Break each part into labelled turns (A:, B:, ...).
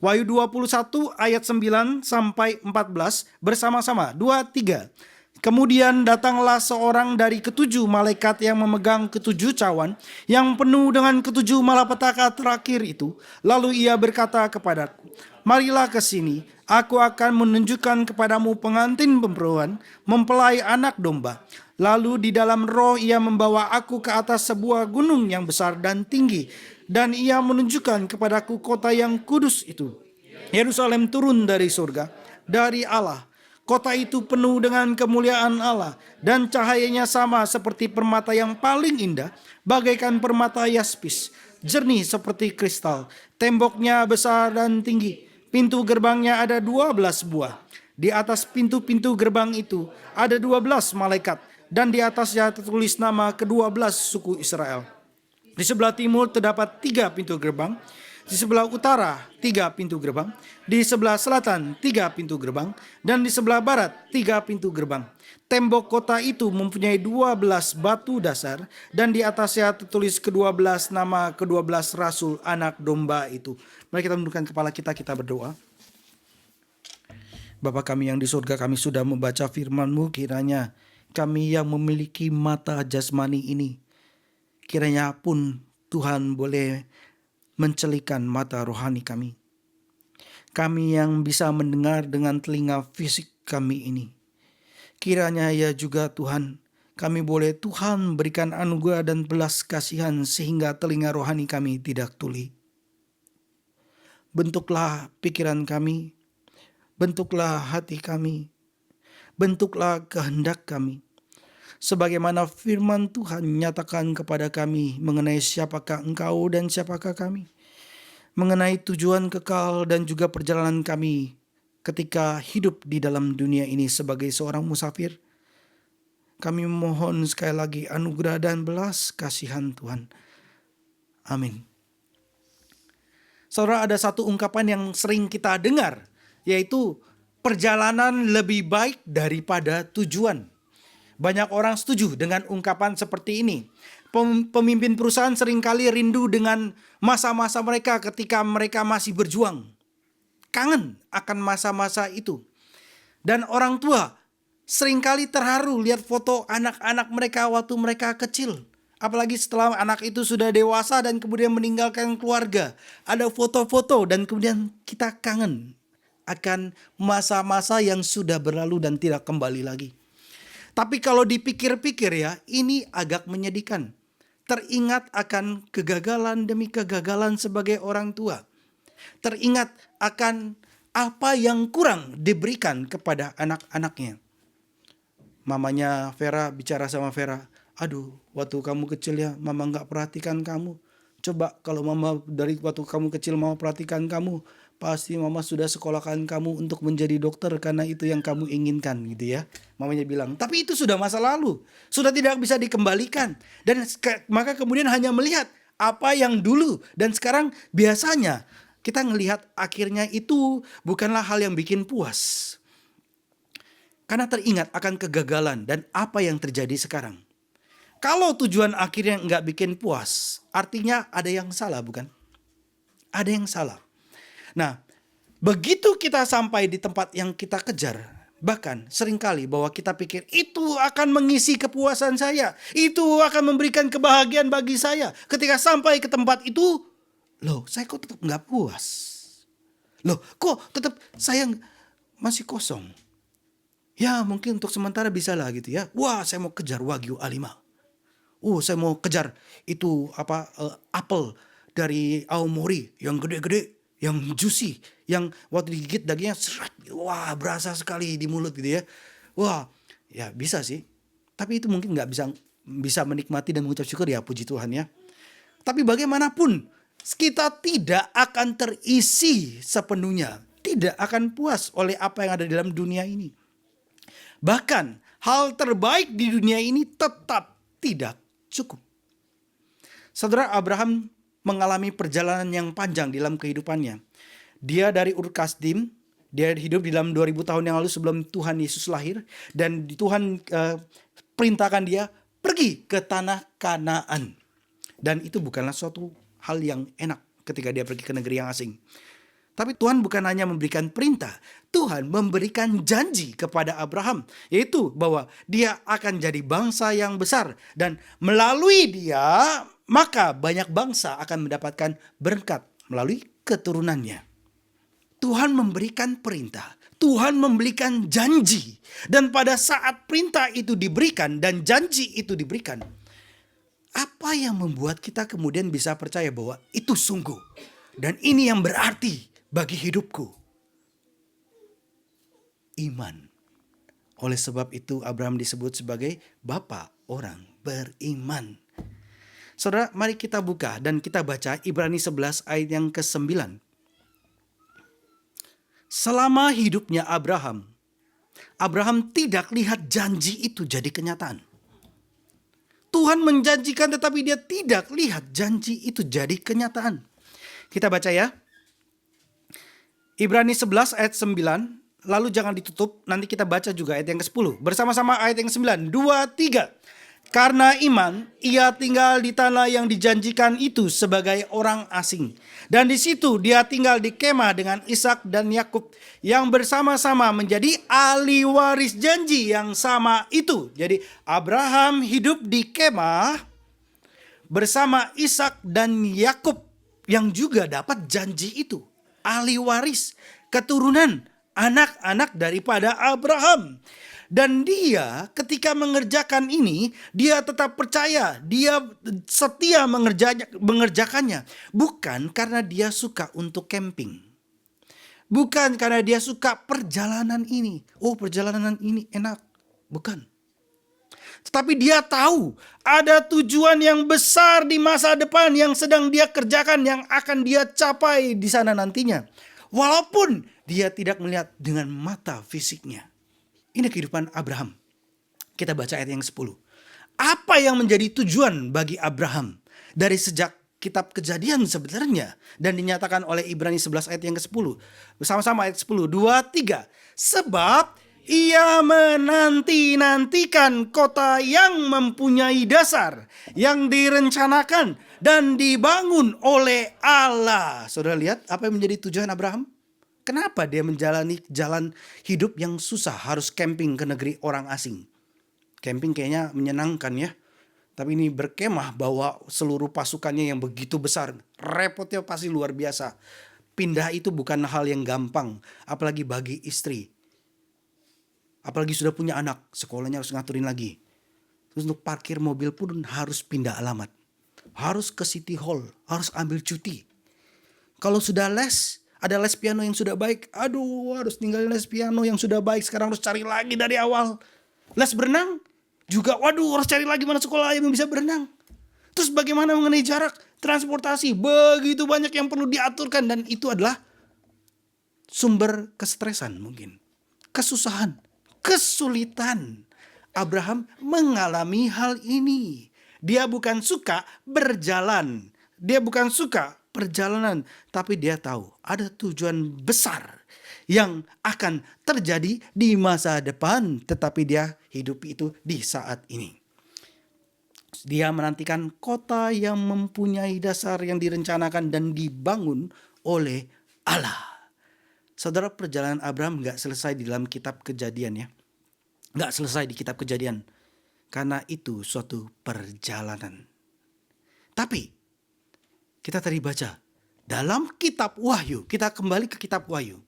A: Wahyu 21 ayat 9 sampai 14 bersama-sama. 2, 3. Kemudian datanglah seorang dari ketujuh malaikat yang memegang ketujuh cawan yang penuh dengan ketujuh malapetaka terakhir itu. Lalu ia berkata kepadaku, marilah ke sini, aku akan menunjukkan kepadamu pengantin perempuan mempelai anak domba. Lalu di dalam roh ia membawa aku ke atas sebuah gunung yang besar dan tinggi. Dan ia menunjukkan kepadaku kota yang kudus itu, Yerusalem turun dari surga, dari Allah. Kota itu penuh dengan kemuliaan Allah, dan cahayanya sama seperti permata yang paling indah, bagaikan permata yaspis, jernih seperti kristal. Temboknya besar dan tinggi, pintu gerbangnya ada 12 buah. Di atas pintu-pintu gerbang itu ada 12 malaikat, dan di atasnya tertulis nama ke-12 suku Israel. Di sebelah timur terdapat 3 pintu gerbang, di sebelah utara 3 pintu gerbang, di sebelah selatan 3 pintu gerbang, dan di sebelah barat 3 pintu gerbang. Tembok kota itu mempunyai 12 batu dasar, dan di atasnya tertulis ke-12 nama ke-12 rasul anak domba itu. Mari kita tundukkan kepala kita berdoa. Bapa kami yang di surga, kami sudah membaca firman-Mu, kiranya kami yang memiliki mata jasmani ini, kiranya pun Tuhan boleh mencelikan mata rohani kami. Kami yang bisa mendengar dengan telinga fisik kami ini, kiranya ya juga Tuhan, kami boleh Tuhan berikan anugerah dan belas kasihan sehingga telinga rohani kami tidak tuli. Bentuklah pikiran kami, bentuklah hati kami, bentuklah kehendak kami, sebagaimana firman Tuhan menyatakan kepada kami mengenai siapakah Engkau dan siapakah kami, mengenai tujuan kekal dan juga perjalanan kami ketika hidup di dalam dunia ini sebagai seorang musafir. Kami mohon sekali lagi anugerah dan belas kasihan Tuhan. Amin. Saudara, ada satu ungkapan yang sering kita dengar, yaitu perjalanan lebih baik daripada tujuan. Banyak orang setuju dengan ungkapan seperti ini. Pemimpin perusahaan seringkali rindu dengan masa-masa mereka ketika mereka masih berjuang. Kangen akan masa-masa itu. Dan orang tua seringkali terharu lihat foto anak-anak mereka waktu mereka kecil. Apalagi setelah anak itu sudah dewasa dan kemudian meninggalkan keluarga. Ada foto-foto dan kemudian kita kangen akan masa-masa yang sudah berlalu dan tidak kembali lagi. Tapi kalau dipikir-pikir ya, ini agak menyedihkan. Teringat akan kegagalan demi kegagalan sebagai orang tua. Teringat akan apa yang kurang diberikan kepada anak-anaknya. Mamanya Vera bicara sama Vera, aduh waktu kamu kecil ya mama gak perhatikan kamu. Coba kalau mama dari waktu kamu kecil mama perhatikan kamu, pasti mama sudah sekolahkan kamu untuk menjadi dokter karena itu yang kamu inginkan gitu ya. Mamanya bilang, tapi itu sudah masa lalu, sudah tidak bisa dikembalikan. Dan maka kemudian hanya melihat apa yang dulu. Dan sekarang biasanya kita ngelihat akhirnya itu bukanlah hal yang bikin puas. Karena teringat akan kegagalan dan apa yang terjadi sekarang. Kalau tujuan akhirnya nggak bikin puas, artinya ada yang salah bukan? Ada yang salah. Nah, begitu kita sampai di tempat yang kita kejar, bahkan seringkali bahwa kita pikir itu akan mengisi kepuasan saya, itu akan memberikan kebahagiaan bagi saya. Ketika sampai ke tempat itu, loh saya kok tetap nggak puas? Loh kok tetap saya masih kosong? Ya mungkin untuk sementara bisa lah gitu ya. Wah saya mau kejar Wagyu A5. Saya mau kejar itu apel dari Aomori yang gede-gede, yang juicy, yang waktu digigit dagingnya seret, wah berasa sekali di mulut gitu ya. Wah, ya bisa sih. Tapi itu mungkin nggak bisa menikmati dan mengucap syukur ya, puji Tuhan ya. Tapi bagaimanapun kita tidak akan terisi sepenuhnya, tidak akan puas oleh apa yang ada di dalam dunia ini. Bahkan hal terbaik di dunia ini tetap tidak cukup. Saudara, Abraham mengalami perjalanan yang panjang dalam kehidupannya. Dia dari Ur Kasdim, dia hidup di dalam 2000 tahun yang lalu sebelum Tuhan Yesus lahir. Dan Tuhan perintahkan dia pergi ke tanah Kanaan. Dan itu bukanlah suatu hal yang enak ketika dia pergi ke negeri yang asing. Tapi Tuhan bukan hanya memberikan perintah, Tuhan memberikan janji kepada Abraham, yaitu bahwa dia akan jadi bangsa yang besar, dan melalui dia maka banyak bangsa akan mendapatkan berkat melalui keturunannya. Tuhan memberikan perintah, Tuhan memberikan janji, dan pada saat perintah itu diberikan dan janji itu diberikan, apa yang membuat kita kemudian bisa percaya bahwa itu sungguh dan ini yang berarti bagi hidupku? Iman. Oleh sebab itu Abraham disebut sebagai bapa orang beriman. Saudara, mari kita buka dan kita baca Ibrani 11 ayat yang ke-9. Selama hidupnya Abraham tidak lihat janji itu jadi kenyataan. Tuhan menjanjikan tetapi dia tidak lihat janji itu jadi kenyataan. Kita baca ya. Ibrani 11 ayat 9. Lalu jangan ditutup, nanti kita baca juga ayat yang ke-10. Bersama-sama ayat yang ke-9. 2, 3. Karena iman, ia tinggal di tanah yang dijanjikan itu sebagai orang asing. Dan di situ dia tinggal di kemah dengan Ishak dan Yakub yang bersama-sama menjadi ahli waris janji yang sama itu. Jadi Abraham hidup di kemah bersama Ishak dan Yakub yang juga dapat janji itu. Ahli waris, keturunan, anak-anak daripada Abraham. Dan dia ketika mengerjakan ini, dia tetap percaya, dia setia mengerjakannya. Bukan karena dia suka untuk camping. Bukan karena dia suka perjalanan ini. Oh, perjalanan ini enak. Bukan. Tetapi dia tahu ada tujuan yang besar di masa depan yang sedang dia kerjakan, yang akan dia capai di sana nantinya. Walaupun dia tidak melihat dengan mata fisiknya. Ini kehidupan Abraham. Kita baca ayat yang 10. Apa yang menjadi tujuan bagi Abraham dari sejak kitab Kejadian sebenarnya, dan dinyatakan oleh Ibrani 11 ayat yang ke-10. Bersama-sama ayat 10. 2, 3. Sebab ia menanti-nantikan kota yang mempunyai dasar, yang direncanakan dan dibangun oleh Allah. Saudara lihat apa yang menjadi tujuan Abraham? Kenapa dia menjalani jalan hidup yang susah, harus camping ke negeri orang asing? Camping kayaknya menyenangkan ya. Tapi ini berkemah bawa seluruh pasukannya yang begitu besar. Repotnya pasti luar biasa. Pindah itu bukan hal yang gampang. Apalagi bagi istri. Apalagi sudah punya anak. Sekolahnya harus ngaturin lagi. Terus untuk parkir mobil pun harus pindah alamat. Harus ke City Hall. Harus ambil cuti. Kalau sudah les, ada les piano yang sudah baik. Aduh, harus tinggalin les piano yang sudah baik. Sekarang harus cari lagi dari awal. Les berenang juga, waduh, harus cari lagi mana sekolah yang bisa berenang. Terus bagaimana mengenai jarak, transportasi, begitu banyak yang perlu diaturkan. Dan itu adalah sumber kestresan mungkin. Kesusahan, kesulitan. Abraham mengalami hal ini. Dia bukan suka berjalan. Dia bukan suka perjalanan, tapi dia tahu ada tujuan besar yang akan terjadi di masa depan, tetapi dia hidup itu di saat ini. Dia menantikan kota yang mempunyai dasar yang direncanakan dan dibangun oleh Allah. Saudara, perjalanan Abraham gak selesai di dalam kitab Kejadian ya. Gak selesai di kitab Kejadian. Karena itu suatu perjalanan. Tapi kita tadi baca dalam kitab Wahyu, kita kembali ke kitab Wahyu.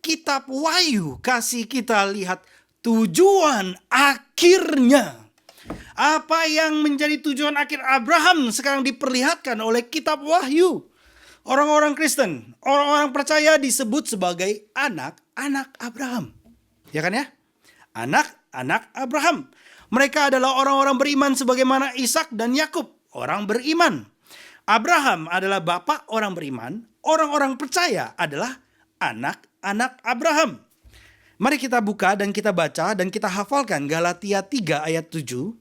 A: Kitab Wahyu kasih kita lihat tujuan akhirnya. Apa yang menjadi tujuan akhir Abraham sekarang diperlihatkan oleh kitab Wahyu. Orang-orang Kristen, orang-orang percaya disebut sebagai anak-anak Abraham. Ya kan ya? Anak-anak Abraham. Mereka adalah orang-orang beriman sebagaimana Ishak dan Yakub, orang beriman. Abraham adalah bapak orang beriman, orang-orang percaya adalah anak-anak Abraham. Mari kita buka dan kita baca dan kita hafalkan Galatia 3 ayat 7.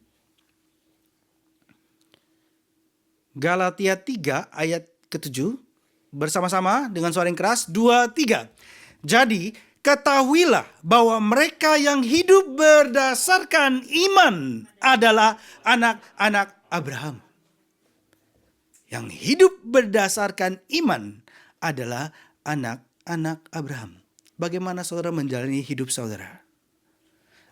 A: Galatia 3 ayat ke-7. Bersama-sama dengan suara yang keras. 2, 3. Jadi ketahuilah bahwa mereka yang hidup berdasarkan iman adalah anak-anak Abraham. Yang hidup berdasarkan iman adalah anak-anak anak Abraham. Bagaimana saudara menjalani hidup saudara?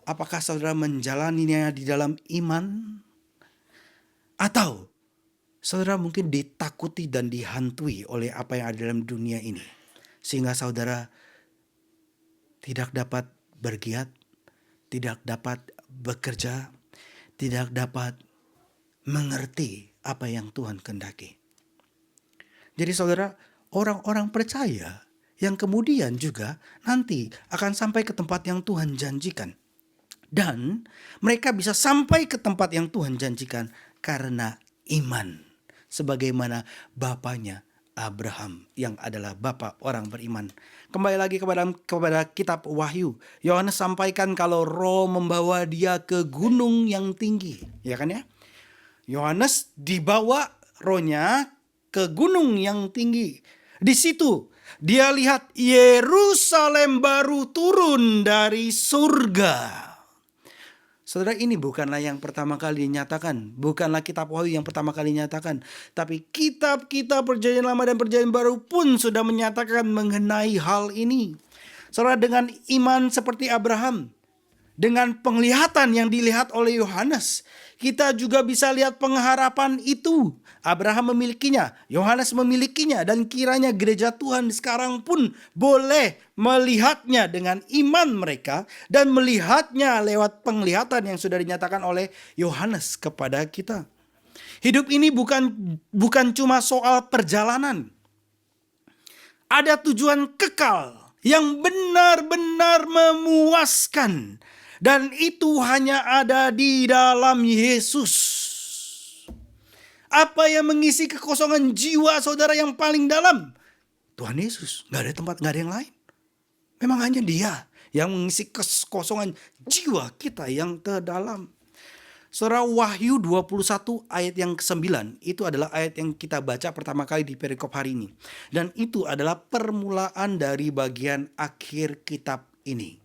A: Apakah saudara menjalaninya di dalam iman? Atau saudara mungkin ditakuti dan dihantui oleh apa yang ada dalam dunia ini. Sehingga saudara tidak dapat bergiat, tidak dapat bekerja, tidak dapat mengerti apa yang Tuhan kehendaki. Jadi saudara, orang-orang percaya yang kemudian juga nanti akan sampai ke tempat yang Tuhan janjikan. Dan mereka bisa sampai ke tempat yang Tuhan janjikan karena iman. Sebagaimana bapaknya Abraham yang adalah bapa orang beriman. Kembali lagi kepada kitab Wahyu. Yohanes sampaikan kalau Roh membawa dia ke gunung yang tinggi. Ya kan ya? Yohanes dibawa rohnya ke gunung yang tinggi. Di situ dia lihat Yerusalem baru turun dari surga. Saudara, ini bukanlah yang pertama kali dinyatakan. Bukanlah kitab Wahyu yang pertama kali dinyatakan. Tapi kitab-kitab perjanjian lama dan perjanjian baru pun sudah menyatakan mengenai hal ini. Saudara, dengan iman seperti Abraham, dengan penglihatan yang dilihat oleh Yohanes, kita juga bisa lihat pengharapan itu. Abraham memilikinya, Yohanes memilikinya, dan kiranya gereja Tuhan sekarang pun boleh melihatnya dengan iman mereka dan melihatnya lewat penglihatan yang sudah dinyatakan oleh Yohanes kepada kita. Hidup ini bukan cuma soal perjalanan. Ada tujuan kekal yang benar-benar memuaskan. Dan itu hanya ada di dalam Yesus. Apa yang mengisi kekosongan jiwa saudara yang paling dalam? Tuhan Yesus. Gak ada tempat, gak ada yang lain. Memang hanya Dia yang mengisi kekosongan jiwa kita yang terdalam. Saudara, Wahyu 21 ayat yang ke-9 itu adalah ayat yang kita baca pertama kali di perikop hari ini. Dan itu adalah permulaan dari bagian akhir kitab ini.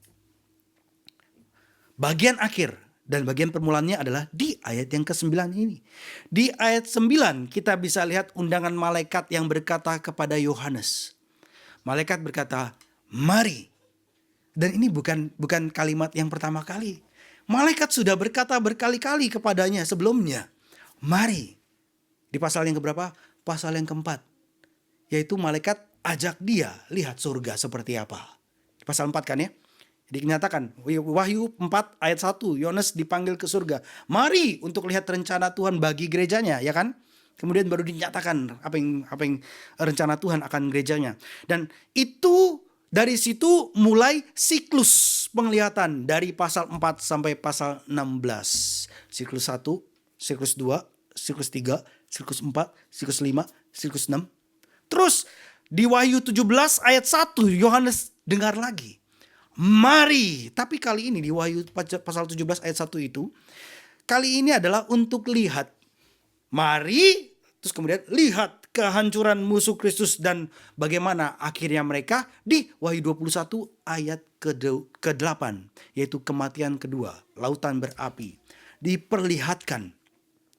A: Bagian akhir dan bagian permulaannya adalah di ayat yang ke-9 ini. Di ayat 9 kita bisa lihat undangan malaikat yang berkata kepada Yohanes. Malaikat berkata, "Mari." Dan ini bukan kalimat yang pertama kali. Malaikat sudah berkata berkali-kali kepadanya sebelumnya. "Mari." Di pasal yang keberapa? Pasal yang keempat. Yaitu malaikat ajak dia lihat surga seperti apa. Di pasal 4 kan ya? Dinyatakan Wahyu 4 ayat 1, Yohanes dipanggil ke surga. Mari untuk lihat rencana Tuhan bagi gerejanya, ya kan? Kemudian baru dinyatakan apa yang rencana Tuhan akan gerejanya. Dan itu dari situ mulai siklus penglihatan dari pasal 4 sampai pasal 16. Siklus 1, siklus 2, siklus 3, siklus 4, siklus 5, siklus 6. Terus di Wahyu 17 ayat 1 Yohanes dengar lagi. Mari, tapi kali ini di Wahyu pasal 17 ayat 1 itu, kali ini adalah untuk lihat. Mari, terus kemudian lihat kehancuran musuh Kristus dan bagaimana akhirnya mereka di Wahyu 21 ayat ke-8, yaitu kematian kedua, lautan berapi. Diperlihatkan,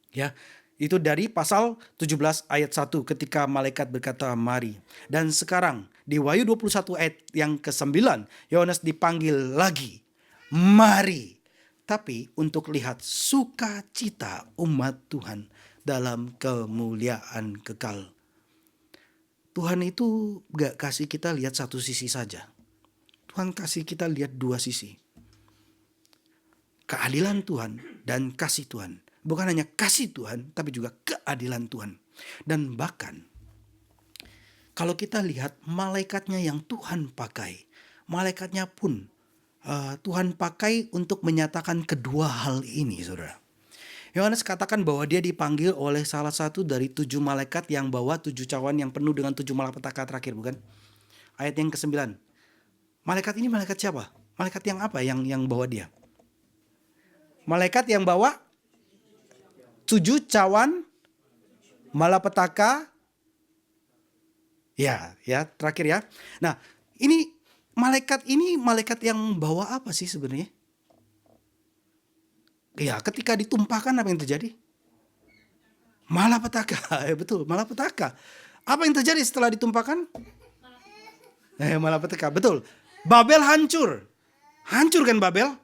A: ya. Itu dari pasal 17 ayat 1 ketika malaikat berkata mari. Dan sekarang di Wahyu 21 ayat yang ke-9 Yohanes dipanggil lagi. Mari. Tapi untuk lihat sukacita umat Tuhan dalam kemuliaan kekal. Tuhan itu gak kasih kita lihat satu sisi saja. Tuhan kasih kita lihat dua sisi. Keadilan Tuhan dan kasih Tuhan. Bukan hanya kasih Tuhan, tapi juga keadilan Tuhan. Dan bahkan, kalau kita lihat malaikatnya yang Tuhan pakai, malaikatnya pun Tuhan pakai untuk menyatakan kedua hal ini, saudara. Yohanes katakan bahwa dia dipanggil oleh salah satu dari 7 malaikat yang bawa 7 cawan yang penuh dengan 7 malapetaka terakhir, bukan? Ayat yang ke-9. Malaikat ini malaikat siapa? Malaikat yang apa yang bawa dia? Malaikat yang bawa 7 cawan malapetaka. Ya, terakhir ya. Nah, ini malaikat yang bawa apa sih sebenarnya? Ya, ketika ditumpahkan apa yang terjadi? Malapetaka. Betul, malapetaka. Apa yang terjadi setelah ditumpahkan? Malapetaka, betul. Babel hancur. Hancur kan Babel?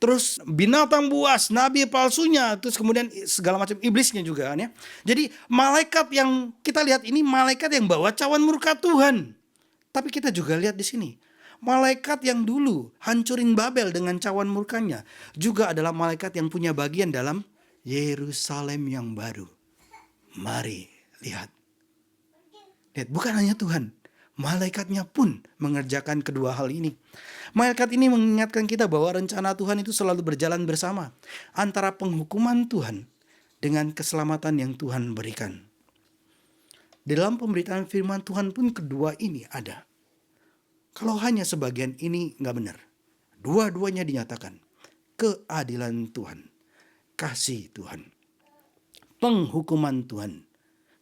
A: Terus binatang buas, nabi palsunya, terus kemudian segala macam iblisnya juga kan ya. Jadi malaikat yang kita lihat ini malaikat yang bawa cawan murka Tuhan. Tapi kita juga lihat di sini, malaikat yang dulu hancurin Babel dengan cawan murkanya juga adalah malaikat yang punya bagian dalam Yerusalem yang baru. Mari lihat. Lihat, bukan hanya Tuhan, malaikatnya pun mengerjakan kedua hal ini. Malaikat ini mengingatkan kita bahwa rencana Tuhan itu selalu berjalan bersama antara penghukuman Tuhan dengan keselamatan yang Tuhan berikan. Di dalam pemberitaan firman Tuhan pun kedua ini ada. Kalau hanya sebagian ini nggak benar. Dua-duanya dinyatakan. Keadilan Tuhan, kasih Tuhan, penghukuman Tuhan,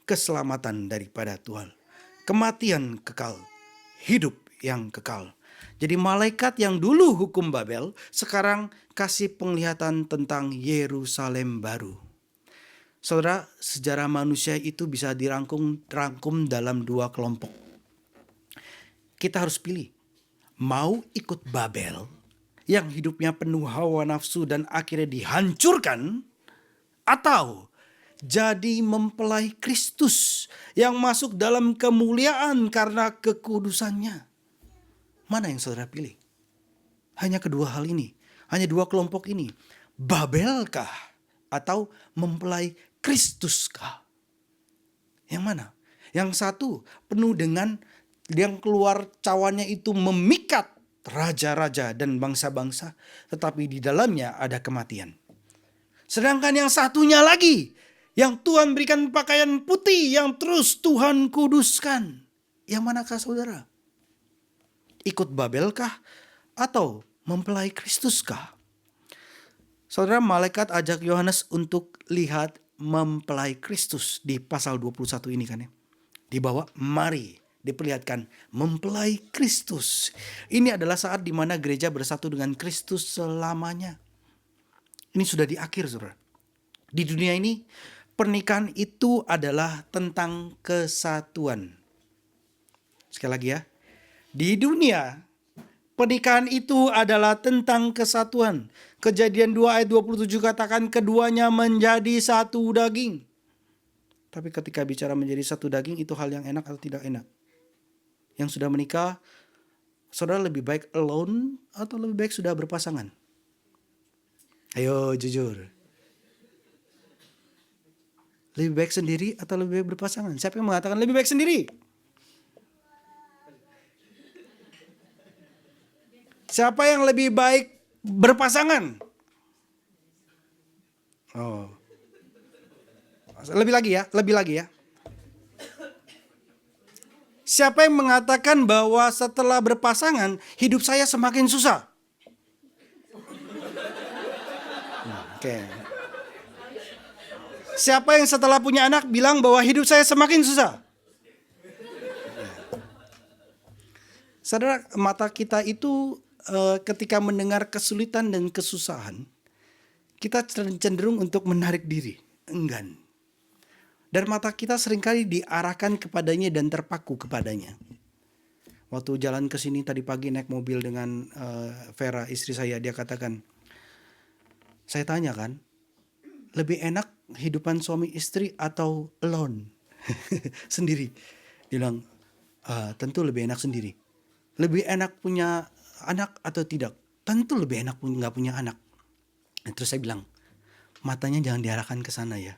A: keselamatan daripada Tuhan, kematian kekal, hidup yang kekal. Jadi malaikat yang dulu hukum Babel sekarang kasih penglihatan tentang Yerusalem baru. Saudara, sejarah manusia itu bisa dirangkum dalam dua kelompok. Kita harus pilih, mau ikut Babel yang hidupnya penuh hawa nafsu dan akhirnya dihancurkan, atau jadi mempelai Kristus yang masuk dalam kemuliaan karena kekudusannya. Mana yang saudara pilih? Hanya kedua hal ini, hanya dua kelompok ini. Babelkah atau mempelai Kristuskah? Yang mana? Yang satu penuh dengan yang keluar cawannya itu memikat raja-raja dan bangsa-bangsa, tetapi di dalamnya ada kematian. Sedangkan yang satunya lagi, yang Tuhan berikan pakaian putih yang terus Tuhan kuduskan. Yang manakah saudara? Ikut Babelkah atau mempelai Kristuskah? Saudara, malaikat ajak Yohanes untuk lihat mempelai Kristus di pasal 21 ini kan ya. Dibawa, mari diperlihatkan mempelai Kristus. Ini adalah saat di mana gereja bersatu dengan Kristus selamanya. Ini sudah di akhir, saudara. Di dunia ini pernikahan itu adalah tentang kesatuan. Sekali lagi ya. Di dunia, pernikahan itu adalah tentang kesatuan. Kejadian 2 ayat 27 katakan keduanya menjadi satu daging. Tapi ketika bicara menjadi satu daging, itu hal yang enak atau tidak enak? Yang sudah menikah, saudara lebih baik alone atau lebih baik sudah berpasangan? Ayo jujur. Lebih baik sendiri atau lebih baik berpasangan? Siapa yang mengatakan lebih baik sendiri? Siapa yang lebih baik berpasangan? Oh. Lebih lagi ya. Siapa yang mengatakan bahwa setelah berpasangan hidup saya semakin susah? Oke. Siapa yang setelah punya anak bilang bahwa hidup saya semakin susah? Saudara, mata kita itu ketika mendengar kesulitan dan kesusahan, kita cenderung untuk menarik diri, enggan. Dan mata kita seringkali diarahkan kepadanya dan terpaku kepadanya. Waktu jalan ke sini tadi pagi naik mobil dengan Vera, istri saya, dia katakan, saya tanya kan, lebih enak hidupan suami istri atau alone? Sendiri. Dia bilang, tentu lebih enak sendiri. Lebih enak punya anak atau tidak? Tentu lebih enak nggak punya anak. Terus saya bilang, matanya jangan diarahkan ke sana ya.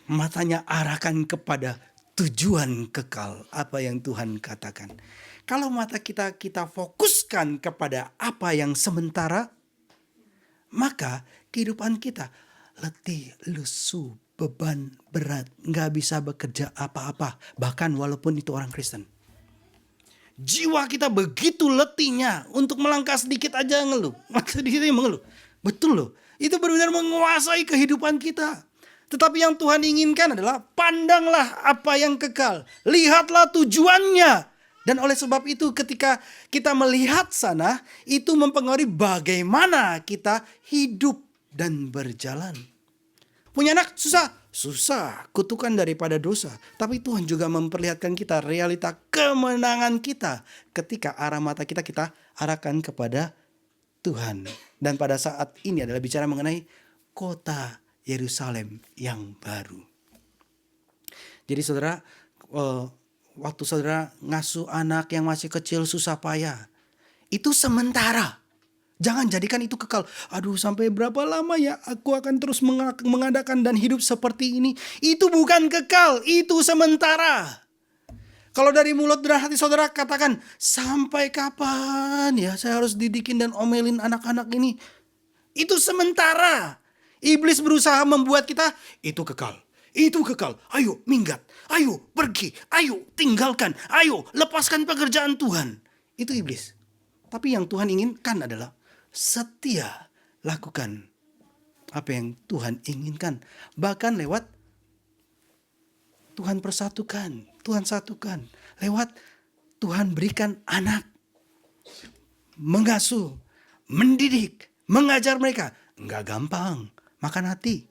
A: Matanya arahkan kepada tujuan kekal, apa yang Tuhan katakan. Kalau mata kita fokuskan kepada apa yang sementara, maka kehidupan kita letih, lesu, beban, berat, nggak bisa bekerja apa-apa, bahkan walaupun itu orang Kristen. Jiwa kita begitu letihnya untuk melangkah sedikit aja ngeluh. Sedikit aja mengeluh. Betul loh. Itu benar-benar menguasai kehidupan kita. Tetapi yang Tuhan inginkan adalah pandanglah apa yang kekal. Lihatlah tujuannya. Dan oleh sebab itu ketika kita melihat sana, itu mempengaruhi bagaimana kita hidup dan berjalan. Punya anak susah? susah, kutukan daripada dosa. Tapi Tuhan juga memperlihatkan kita realita kemenangan kita ketika arah mata kita arahkan kepada Tuhan. Dan pada saat ini adalah bicara mengenai kota Yerusalem yang baru. Jadi saudara, waktu saudara ngasuh anak yang masih kecil susah payah, itu sementara. Jangan jadikan itu kekal. Aduh, sampai berapa lama ya aku akan terus mengadakan dan hidup seperti ini. Itu bukan kekal, itu sementara. Kalau dari mulut dan hati saudara katakan, sampai kapan ya saya harus didikin dan omelin anak-anak ini. Itu sementara. Iblis berusaha membuat kita, itu kekal. Itu kekal. Ayo minggat. Ayo pergi. Ayo tinggalkan. Ayo lepaskan pekerjaan Tuhan. Itu iblis. Tapi yang Tuhan inginkan adalah setia lakukan apa yang Tuhan inginkan. Bahkan lewat Tuhan persatukan, Tuhan satukan. Lewat Tuhan berikan anak. Mengasuh, mendidik, mengajar mereka. Enggak gampang, makan hati.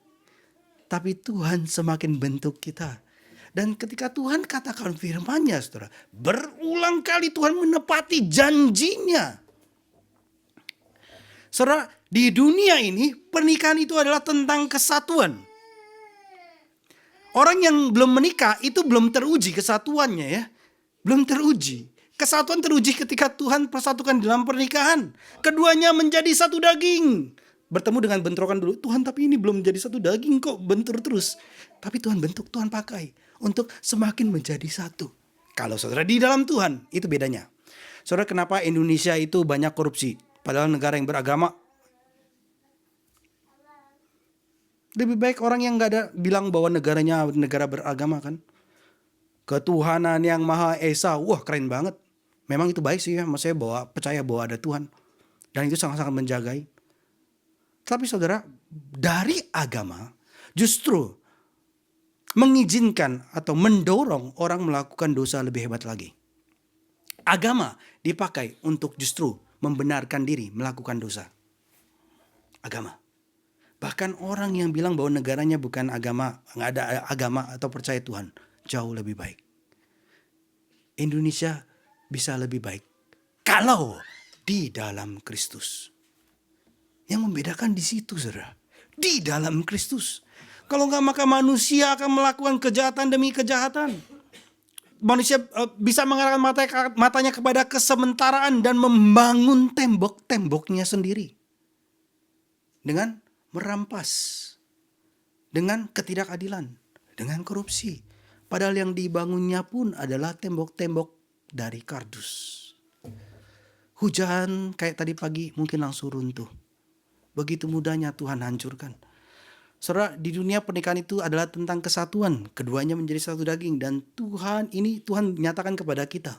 A: Tapi Tuhan semakin bentuk kita. Dan ketika Tuhan katakan firman-Nya, saudara, berulang kali Tuhan menepati janjinya. Saudara, di dunia ini pernikahan itu adalah tentang kesatuan. Orang yang belum menikah itu belum teruji kesatuannya ya. Belum teruji. Kesatuan teruji ketika Tuhan persatukan dalam pernikahan. Keduanya menjadi satu daging. Bertemu dengan bentrokan dulu. Tuhan, tapi ini belum menjadi satu daging kok, bentur terus. Tapi Tuhan bentuk, Tuhan pakai untuk semakin menjadi satu. Kalau saudara di dalam Tuhan, itu bedanya. Saudara, kenapa Indonesia itu banyak korupsi? Padahal negara yang beragama. Lebih baik orang yang gak ada bilang bahwa negaranya negara beragama kan. Ketuhanan yang Maha Esa. Wah, keren banget. Memang itu baik sih ya. Maksudnya percaya bahwa ada Tuhan. Dan itu sangat-sangat menjagai. Tapi saudara, dari agama justru mengizinkan atau mendorong orang melakukan dosa lebih hebat lagi. Agama dipakai untuk justru membenarkan diri melakukan dosa. Agama. Bahkan orang yang bilang bahwa negaranya bukan agama, nggak ada agama atau percaya Tuhan, jauh lebih baik. Indonesia bisa lebih baik kalau di dalam Kristus. Yang membedakan di situ, saudara. Di dalam Kristus. Kalau nggak, maka manusia akan melakukan kejahatan demi kejahatan. Manusia bisa mengarahkan matanya kepada kesementaraan dan membangun tembok-temboknya sendiri. Dengan merampas. Dengan ketidakadilan. Dengan korupsi. Padahal yang dibangunnya pun adalah tembok-tembok dari kardus. Hujan kayak tadi pagi mungkin langsung runtuh. Begitu mudahnya Tuhan hancurkan. Saudara, di dunia pernikahan itu adalah tentang kesatuan. Keduanya menjadi satu daging. Dan Tuhan nyatakan kepada kita.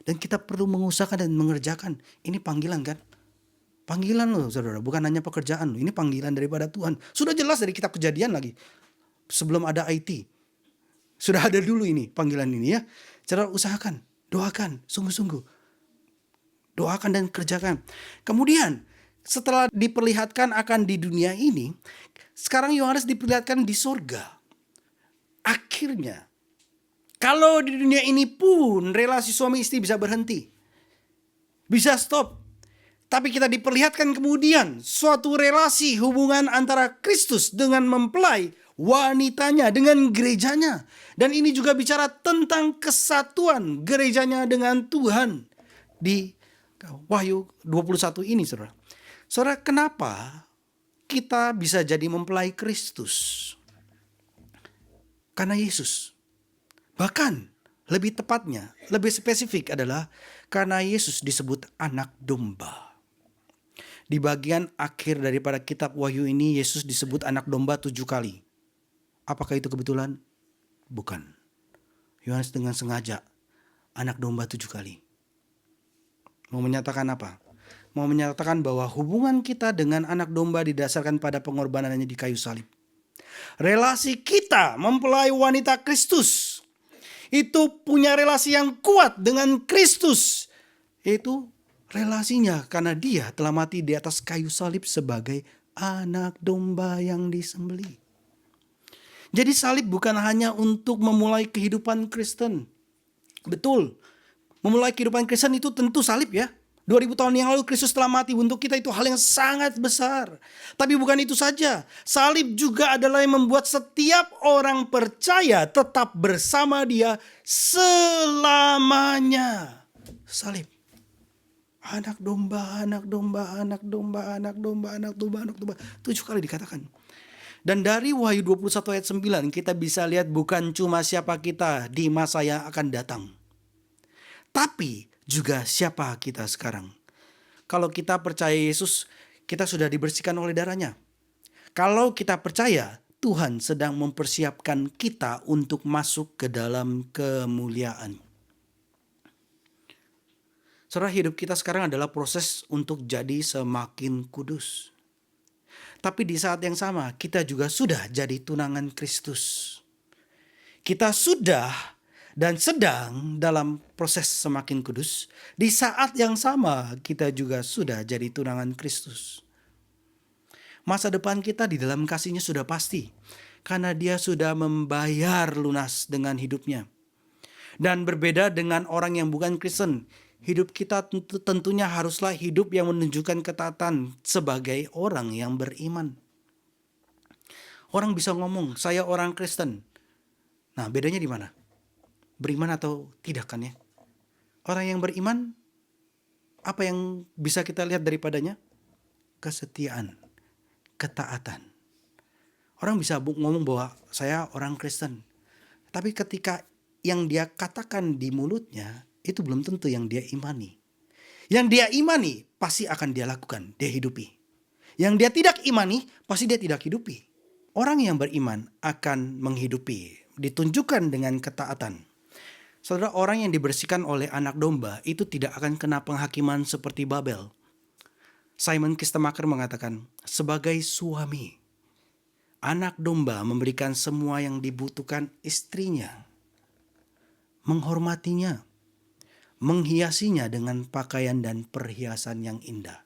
A: Dan kita perlu mengusahakan dan mengerjakan. Ini panggilan kan? Panggilan loh saudara. Bukan hanya pekerjaan. Ini panggilan daripada Tuhan. Sudah jelas dari kitab Kejadian lagi. Sebelum ada IT. Sudah ada dulu ini panggilan ini ya. Saudara, usahakan. Doakan. Sungguh-sungguh. Doakan dan kerjakan. Kemudian setelah diperlihatkan akan di dunia ini, sekarang Yohanes diperlihatkan di surga. Akhirnya, kalau di dunia ini pun relasi suami istri bisa berhenti. Bisa stop. Tapi kita diperlihatkan kemudian suatu relasi hubungan antara Kristus dengan mempelai wanitanya, dengan gerejanya. Dan ini juga bicara tentang kesatuan gerejanya dengan Tuhan. Di Wahyu 21 ini saudara. Saudara, kenapa kita bisa jadi mempelai Kristus? Karena Yesus. Bahkan lebih tepatnya, lebih spesifik adalah karena Yesus disebut anak domba. Di bagian akhir daripada kitab Wahyu ini, Yesus disebut anak domba 7 kali. Apakah itu kebetulan? Bukan. Yohanes dengan sengaja anak domba 7 kali. Mau menyatakan apa? Mau menyatakan bahwa hubungan kita dengan anak domba didasarkan pada pengorbanannya di kayu salib. Relasi kita mempelai wanita Kristus itu punya relasi yang kuat dengan Kristus. Itu relasinya karena dia telah mati di atas kayu salib sebagai anak domba yang disembelih. Jadi salib bukan hanya untuk memulai kehidupan Kristen. Betul, memulai kehidupan Kristen itu tentu salib ya. 2000 tahun yang lalu Kristus telah mati untuk kita, itu hal yang sangat besar. Tapi bukan itu saja. Salib juga adalah yang membuat setiap orang percaya tetap bersama Dia selamanya. Salib. Anak domba, anak domba, anak domba, anak domba, anak domba, anak domba. 7 kali dikatakan. Dan dari Wahyu 21 ayat 9 kita bisa lihat bukan cuma siapa kita di masa yang akan datang, tapi juga siapa kita sekarang. Kalau kita percaya Yesus, kita sudah dibersihkan oleh darahnya. Kalau kita percaya, Tuhan sedang mempersiapkan kita untuk masuk ke dalam kemuliaan. Saudara, hidup kita sekarang adalah proses untuk jadi semakin kudus. Tapi di saat yang sama, kita juga sudah jadi tunangan Kristus. Kita sudah dan sedang dalam proses semakin kudus. Di saat yang sama kita juga sudah jadi tunangan Kristus. Masa depan kita di dalam kasih-Nya sudah pasti, karena Dia sudah membayar lunas dengan hidupnya. Dan berbeda dengan orang yang bukan Kristen, hidup kita tentunya haruslah hidup yang menunjukkan ketaatan sebagai orang yang beriman. Orang bisa ngomong, saya orang Kristen. Nah, bedanya di mana? Beriman atau tidak kan ya? Orang yang beriman, apa yang bisa kita lihat daripadanya? Kesetiaan, ketaatan. Orang bisa ngomong bahwa saya orang Kristen, tapi ketika yang dia katakan di mulutnya itu belum tentu yang dia imani. Yang dia imani pasti akan dia lakukan, dia hidupi. Yang dia tidak imani pasti dia tidak hidupi. Orang yang beriman akan menghidupi, ditunjukkan dengan ketaatan. Saudara, orang yang dibersihkan oleh anak domba itu tidak akan kena penghakiman seperti Babel. Simon Kistemaker mengatakan, sebagai suami, anak domba memberikan semua yang dibutuhkan istrinya, menghormatinya, menghiasinya dengan pakaian dan perhiasan yang indah.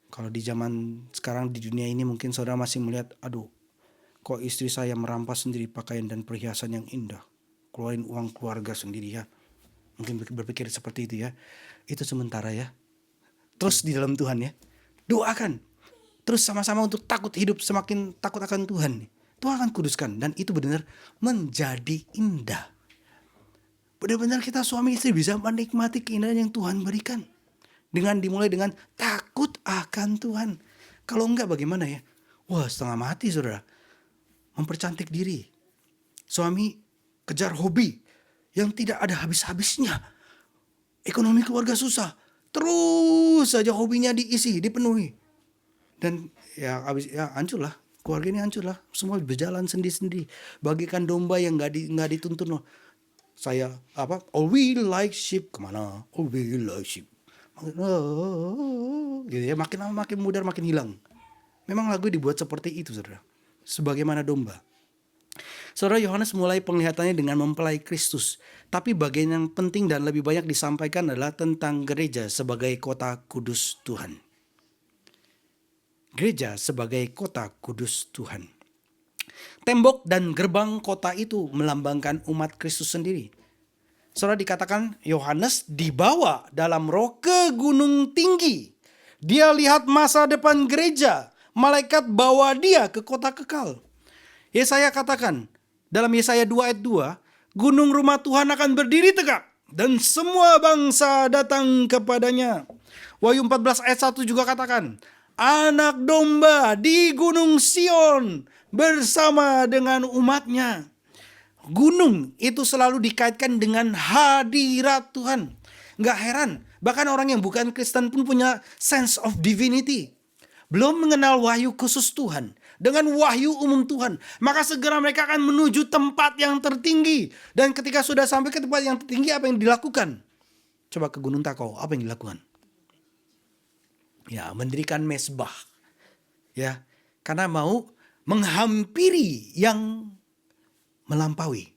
A: Kalau di zaman sekarang di dunia ini mungkin saudara masih melihat, aduh, kok istri saya merampas sendiri pakaian dan perhiasan yang indah. Keluarin uang keluarga sendiri ya. Mungkin berpikir seperti itu ya. Itu sementara ya. Terus di dalam Tuhan ya. Doakan. Terus sama-sama untuk takut hidup, semakin takut akan Tuhan. Tuhan akan kuduskan. Dan itu benar-benar menjadi indah. Benar-benar kita suami istri bisa menikmati keindahan yang Tuhan berikan. Dengan dimulai dengan takut akan Tuhan. Kalau enggak bagaimana ya? Wah, setengah mati saudara. Mempercantik diri. Suami kejar hobi yang tidak ada habis-habisnya. Ekonomi keluarga susah. Terus saja hobinya diisi, dipenuhi. Dan ya hancur lah. Keluarga ini hancur lah. Semua berjalan sendiri-sendiri. Bagikan domba yang gak dituntun loh. Saya all we like sheep. Kemana? All we like sheep. Gitu ya, makin lama makin mudar, makin hilang. Memang lagu dibuat seperti itu saudara. Sebagaimana domba. Saudara, Yohanes mulai penglihatannya dengan mempelai Kristus. Tapi bagian yang penting dan lebih banyak disampaikan adalah tentang gereja sebagai kota kudus Tuhan. Gereja sebagai kota kudus Tuhan. Tembok dan gerbang kota itu melambangkan umat Kristus sendiri. Saudara, dikatakan Yohanes dibawa dalam roh ke gunung tinggi. Dia lihat masa depan gereja. Malaikat bawa dia ke kota kekal. Yesaya katakan dalam Yesaya 2 ayat 2, gunung rumah Tuhan akan berdiri tegak dan semua bangsa datang kepadanya. Wahyu 14 ayat 1 juga katakan, anak domba di gunung Sion bersama dengan umatnya. Gunung itu selalu dikaitkan dengan hadirat Tuhan. Gak heran, bahkan orang yang bukan Kristen pun punya sense of divinity. Belum mengenal wahyu khusus Tuhan, dengan wahyu umum Tuhan, maka segera mereka akan menuju tempat yang tertinggi. Dan ketika sudah sampai ke tempat yang tertinggi, apa yang dilakukan? Coba ke Gunung Takau, apa yang dilakukan? Ya, mendirikan mesbah. Ya, karena mau menghampiri yang melampaui.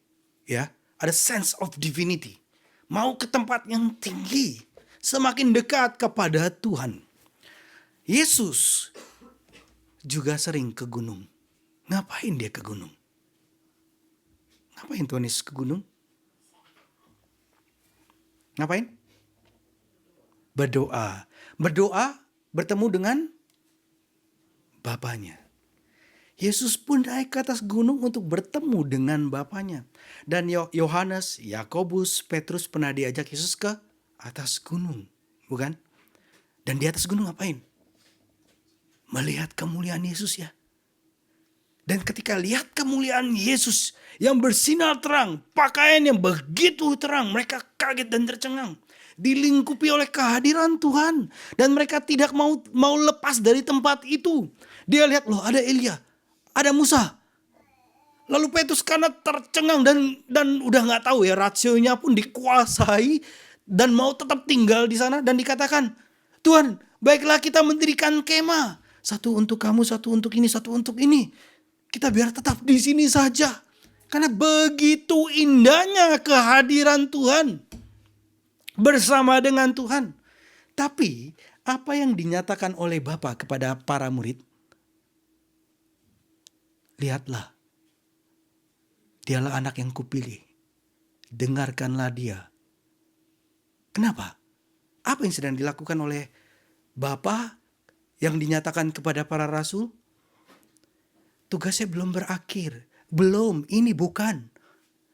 A: Ya, ada sense of divinity. Mau ke tempat yang tinggi, semakin dekat kepada Tuhan. Yesus juga sering ke gunung. Ngapain dia ke gunung? Ngapain Tuhan Yesus ke gunung? Ngapain? Berdoa. Berdoa, bertemu dengan Bapaknya. Yesus pun naik ke atas gunung untuk bertemu dengan Bapaknya. Dan Yohanes, Yakobus, Petrus pernah diajak Yesus ke atas gunung. Bukan? Dan di atas gunung ngapain? Melihat kemuliaan Yesus ya. Dan ketika lihat kemuliaan Yesus yang bersinar terang, pakaian yang begitu terang, mereka kaget dan tercengang. Dilingkupi oleh kehadiran Tuhan. Dan mereka tidak mau lepas dari tempat itu. Dia lihat, loh ada Elia, ada Musa. Lalu Petrus karena tercengang dan udah gak tahu ya, rasionya pun dikuasai. Dan mau tetap tinggal di sana dan dikatakan, Tuhan baiklah kita mendirikan kemah. Satu untuk kamu, satu untuk ini, satu untuk ini. Kita biar tetap di sini saja. Karena begitu indahnya kehadiran Tuhan. Bersama dengan Tuhan. Tapi apa yang dinyatakan oleh Bapa kepada para murid? Lihatlah. Dialah anak yang kupilih. Dengarkanlah dia. Kenapa? Apa yang sedang dilakukan oleh Bapa yang dinyatakan kepada para rasul? Tugasnya belum berakhir. Belum, ini bukan.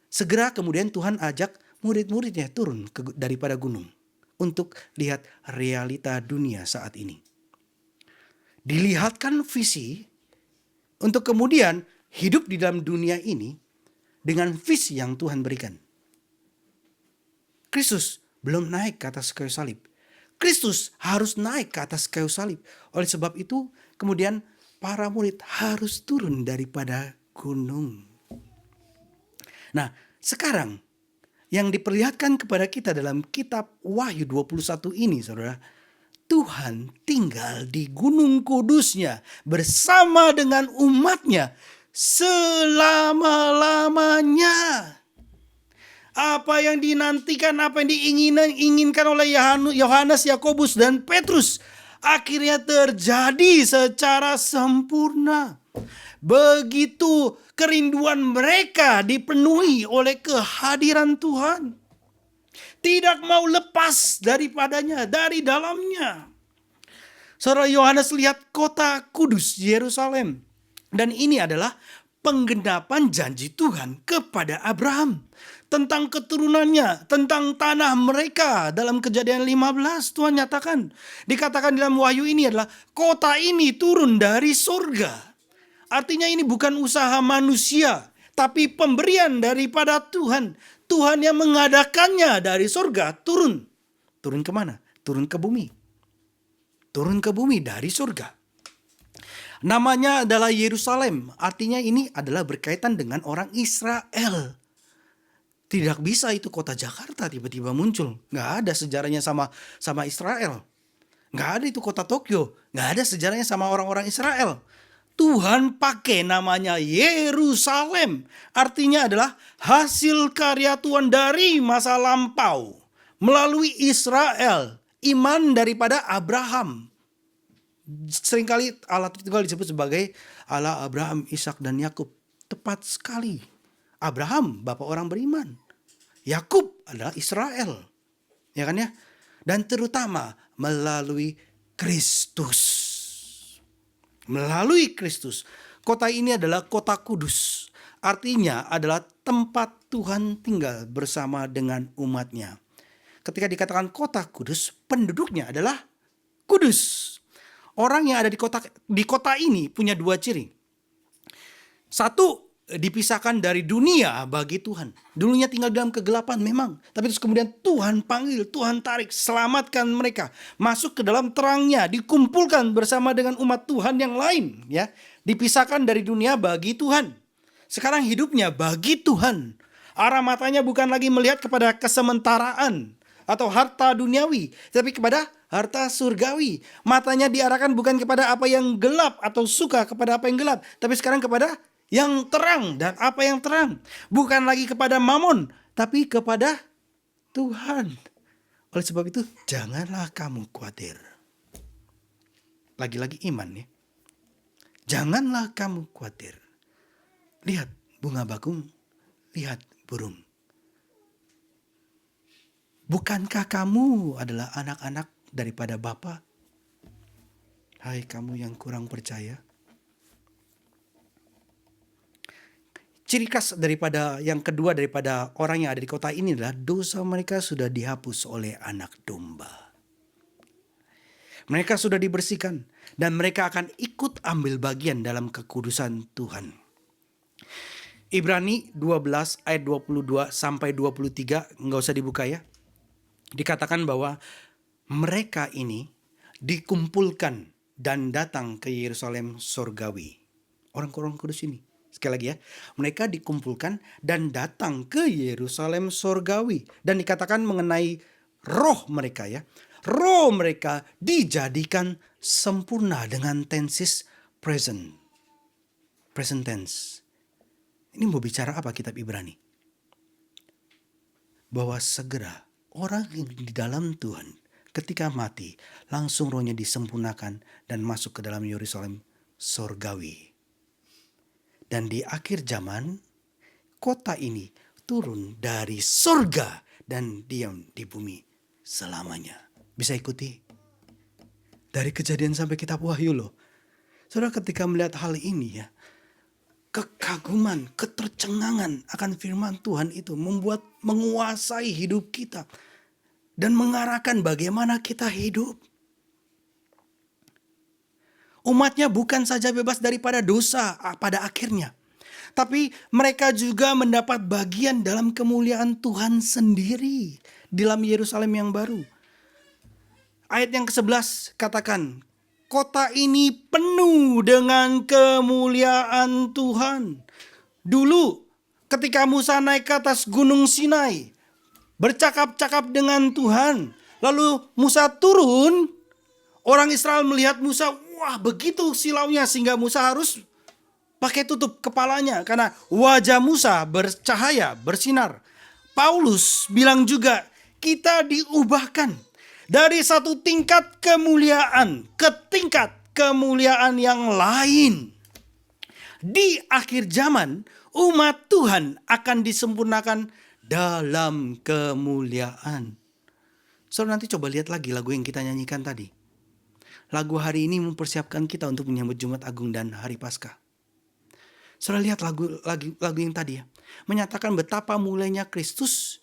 A: Segera kemudian Tuhan ajak murid-muridnya turun daripada gunung. Untuk lihat realita dunia saat ini. Dilihatkan visi untuk kemudian hidup di dalam dunia ini dengan visi yang Tuhan berikan. Kristus belum naik ke atas kayu salib. Kristus harus naik ke atas kayu salib. Oleh sebab itu kemudian para murid harus turun daripada gunung. Nah, sekarang yang diperlihatkan kepada kita dalam kitab Wahyu 21 ini, saudara, Tuhan tinggal di gunung kudusnya bersama dengan umatnya selama-lamanya. Apa yang dinantikan, apa yang diinginkan oleh Yohanes, Yakobus, dan Petrus akhirnya terjadi secara sempurna. Begitu kerinduan mereka dipenuhi oleh kehadiran Tuhan. Tidak mau lepas daripadanya, dari dalamnya. Saudara, Yohanes lihat kota kudus Yerusalem. Dan ini adalah penggenapan janji Tuhan kepada Abraham. Tentang keturunannya, tentang tanah mereka. Dalam Kejadian 15 Tuhan nyatakan. Dikatakan dalam Wahyu ini adalah kota ini turun dari surga. Artinya ini bukan usaha manusia, tapi pemberian daripada Tuhan. Tuhan yang mengadakannya dari surga turun. Turun kemana? Turun ke bumi. Turun ke bumi dari surga. Namanya adalah Yerusalem. Artinya ini adalah berkaitan dengan orang Israel. Tidak bisa itu kota Jakarta tiba-tiba muncul. Nggak ada sejarahnya sama Israel. Nggak ada itu kota Tokyo. Nggak ada sejarahnya sama orang-orang Israel. Tuhan pakai namanya Yerusalem. Artinya adalah hasil karya Tuhan dari masa lampau. Melalui Israel. Iman daripada Abraham. Seringkali Allah Tritunggal disebut sebagai Allah Abraham, Ishak, dan Yakub. Tepat sekali. Abraham, bapak orang beriman. Yakub adalah Israel. Ya kan ya? Dan terutama melalui Kristus. Melalui Kristus. Kota ini adalah kota kudus. Artinya adalah tempat Tuhan tinggal bersama dengan umatnya. Ketika dikatakan kota kudus, penduduknya adalah kudus. Orang yang ada di kota ini punya dua ciri. Satu, dipisahkan dari dunia bagi Tuhan. Dulunya tinggal dalam kegelapan memang. Tapi terus kemudian Tuhan panggil, Tuhan tarik, selamatkan mereka. Masuk ke dalam terangnya, dikumpulkan bersama dengan umat Tuhan yang lain. Ya, dipisahkan dari dunia bagi Tuhan. Sekarang hidupnya bagi Tuhan. Arah matanya bukan lagi melihat kepada kesementaraan atau harta duniawi. Tapi kepada harta surgawi. Matanya diarahkan bukan kepada apa yang gelap atau suka kepada apa yang gelap. Tapi sekarang kepada yang terang. Dan apa yang terang? Bukan lagi kepada mamon, tapi kepada Tuhan. Oleh sebab itu, janganlah kamu khawatir. Lagi-lagi iman ya. Janganlah kamu khawatir. lihat bunga bakung, lihat burung. Bukankah kamu adalah anak-anak daripada Bapa? Hai kamu yang kurang percaya. Ciri khas daripada yang kedua daripada orang yang ada di kota ini adalah dosa mereka sudah dihapus oleh anak domba. Mereka sudah dibersihkan dan mereka akan ikut ambil bagian dalam kekudusan Tuhan. Ibrani 12 ayat 22 sampai 23, nggak usah dibuka ya. Dikatakan bahwa mereka ini dikumpulkan dan datang ke Yerusalem sorgawi. Orang-orang kudus ini. Sekali lagi ya. Mereka dikumpulkan dan datang ke Yerusalem sorgawi. Dan dikatakan mengenai roh mereka ya. Roh mereka dijadikan sempurna dengan tenses present. Present tense. Ini mau bicara apa kitab Ibrani? Bahwa segera orang yang di dalam Tuhan ketika mati langsung rohnya disempurnakan dan masuk ke dalam Yerusalem sorgawi. Dan di akhir zaman kota ini turun dari sorga dan diam di bumi selamanya. Bisa ikuti? Dari Kejadian sampai kitab Wahyu loh. Saudara ketika melihat hal ini ya, kekaguman, ketercengangan akan firman Tuhan itu membuat menguasai hidup kita dan mengarahkan bagaimana kita hidup. Umatnya bukan saja bebas daripada dosa pada akhirnya, tapi mereka juga mendapat bagian dalam kemuliaan Tuhan sendiri di dalam Yerusalem yang baru. Ayat yang ke-11 katakan, kota ini penuh dengan kemuliaan Tuhan. Dulu ketika Musa naik ke atas gunung Sinai, bercakap-cakap dengan Tuhan. Lalu Musa turun, orang Israel melihat Musa, wah begitu silaunya sehingga Musa harus pakai tutup kepalanya. Karena wajah Musa bercahaya, bersinar. Paulus bilang juga, kita diubahkan dari satu tingkat kemuliaan ke tingkat kemuliaan yang lain. Di akhir zaman, umat Tuhan akan disempurnakan dalam kemuliaan. Saudara nanti coba lihat lagi lagu yang kita nyanyikan tadi. Lagu hari ini mempersiapkan kita untuk menyambut Jumat Agung dan Hari Paskah. Saudara lihat lagu yang tadi ya. Menyatakan betapa mulianya Kristus,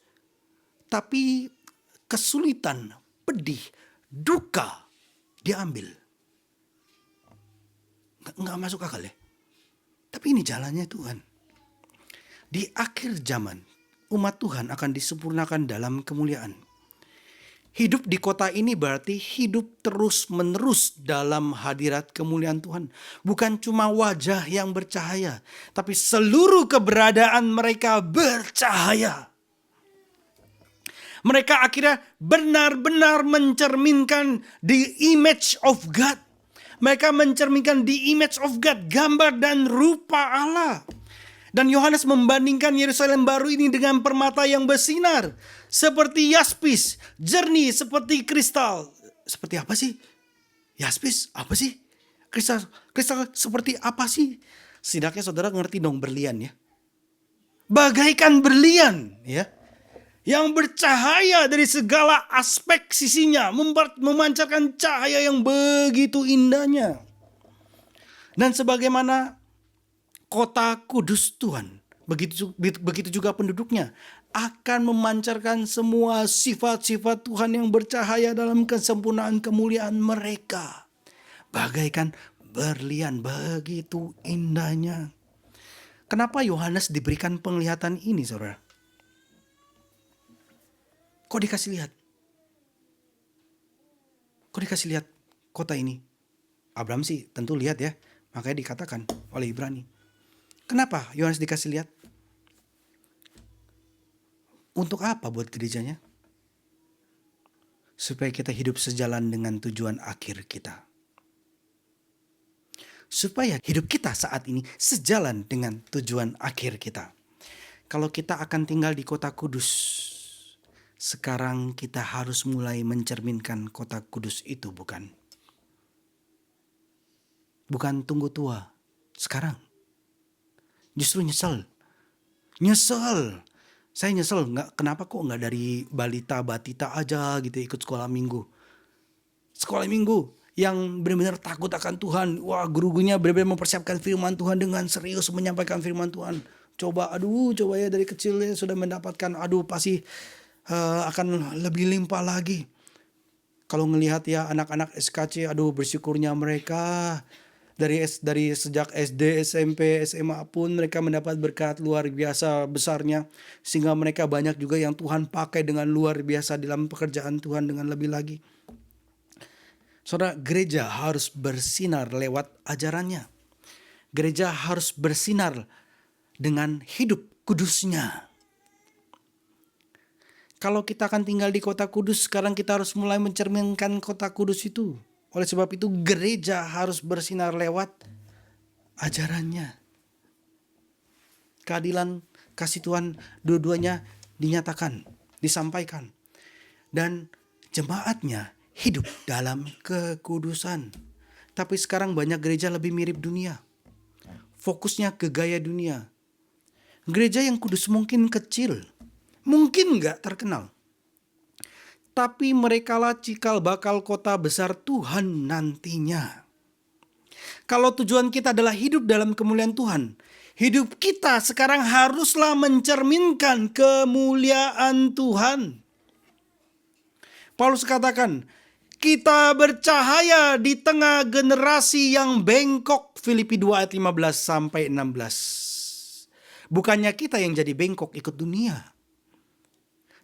A: tapi kesulitan, pedih, duka diambil. Nggak masuk akal ya. Tapi ini jalannya Tuhan. Di akhir zaman, umat Tuhan akan disempurnakan dalam kemuliaan. Hidup di kota ini berarti hidup terus-menerus dalam hadirat kemuliaan Tuhan. Bukan cuma wajah yang bercahaya, tapi seluruh keberadaan mereka bercahaya. Mereka akhirnya benar-benar mencerminkan the image of God. Mereka mencerminkan the image of God, gambar dan rupa Allah. Dan Yohanes membandingkan Yerusalem baru ini dengan permata yang bersinar. Seperti yaspis, jernih seperti kristal. Seperti apa sih? Yaspis, apa sih? Kristal seperti apa sih? Setidaknya saudara ngerti dong berlian ya. Bagaikan berlian ya. Yang bercahaya dari segala aspek sisinya, memancarkan cahaya yang begitu indahnya. Dan sebagaimana kota kudus Tuhan, begitu juga penduduknya akan memancarkan semua sifat-sifat Tuhan yang bercahaya dalam kesempurnaan kemuliaan mereka. Bagaikan berlian, begitu indahnya. Kenapa Yohanes diberikan penglihatan ini, saudara? Kok dikasih lihat? Kok dikasih lihat kota ini? Abraham sih tentu lihat ya. Makanya dikatakan oleh Ibrani. Kenapa Yohanes dikasih lihat? Untuk apa buat gerejanya? Supaya kita hidup sejalan dengan tujuan akhir kita. Supaya hidup kita saat ini sejalan dengan tujuan akhir kita. Kalau kita akan tinggal di kota kudus, sekarang kita harus mulai mencerminkan kota kudus itu, bukan? Bukan tunggu tua, sekarang. Justru nyesel. Nyesel. Saya nyesel, kenapa kok nggak dari balita batita aja gitu ikut sekolah minggu. Sekolah minggu yang benar-benar takut akan Tuhan. Wah, guru-gurunya benar-benar mempersiapkan firman Tuhan dengan serius menyampaikan firman Tuhan. Coba ya dari kecil ya sudah mendapatkan, pasti akan lebih limpah lagi. Kalau ngelihat ya anak-anak SKC, bersyukurnya mereka. Dari sejak SD, SMP, SMA pun mereka mendapat berkat luar biasa besarnya. Sehingga mereka banyak juga yang Tuhan pakai dengan luar biasa dalam pekerjaan Tuhan dengan lebih lagi. Saudara, gereja harus bersinar lewat ajarannya. Gereja harus bersinar dengan hidup kudusnya. Kalau kita akan tinggal di kota kudus, sekarang kita harus mulai mencerminkan kota kudus itu. Oleh sebab itu gereja harus bersinar lewat ajarannya. Keadilan, kasih Tuhan, dua-duanya dinyatakan, disampaikan. Dan jemaatnya hidup dalam kekudusan. Tapi sekarang banyak gereja lebih mirip dunia. Fokusnya ke gaya dunia. Gereja yang kudus mungkin kecil, mungkin gak terkenal. Tapi merekalah cikal bakal kota besar Tuhan nantinya. Kalau tujuan kita adalah hidup dalam kemuliaan Tuhan, hidup kita sekarang haruslah mencerminkan kemuliaan Tuhan. Paulus katakan, kita bercahaya di tengah generasi yang bengkok. Filipi 2 ayat 15 sampai 16. Bukannya kita yang jadi bengkok ikut dunia.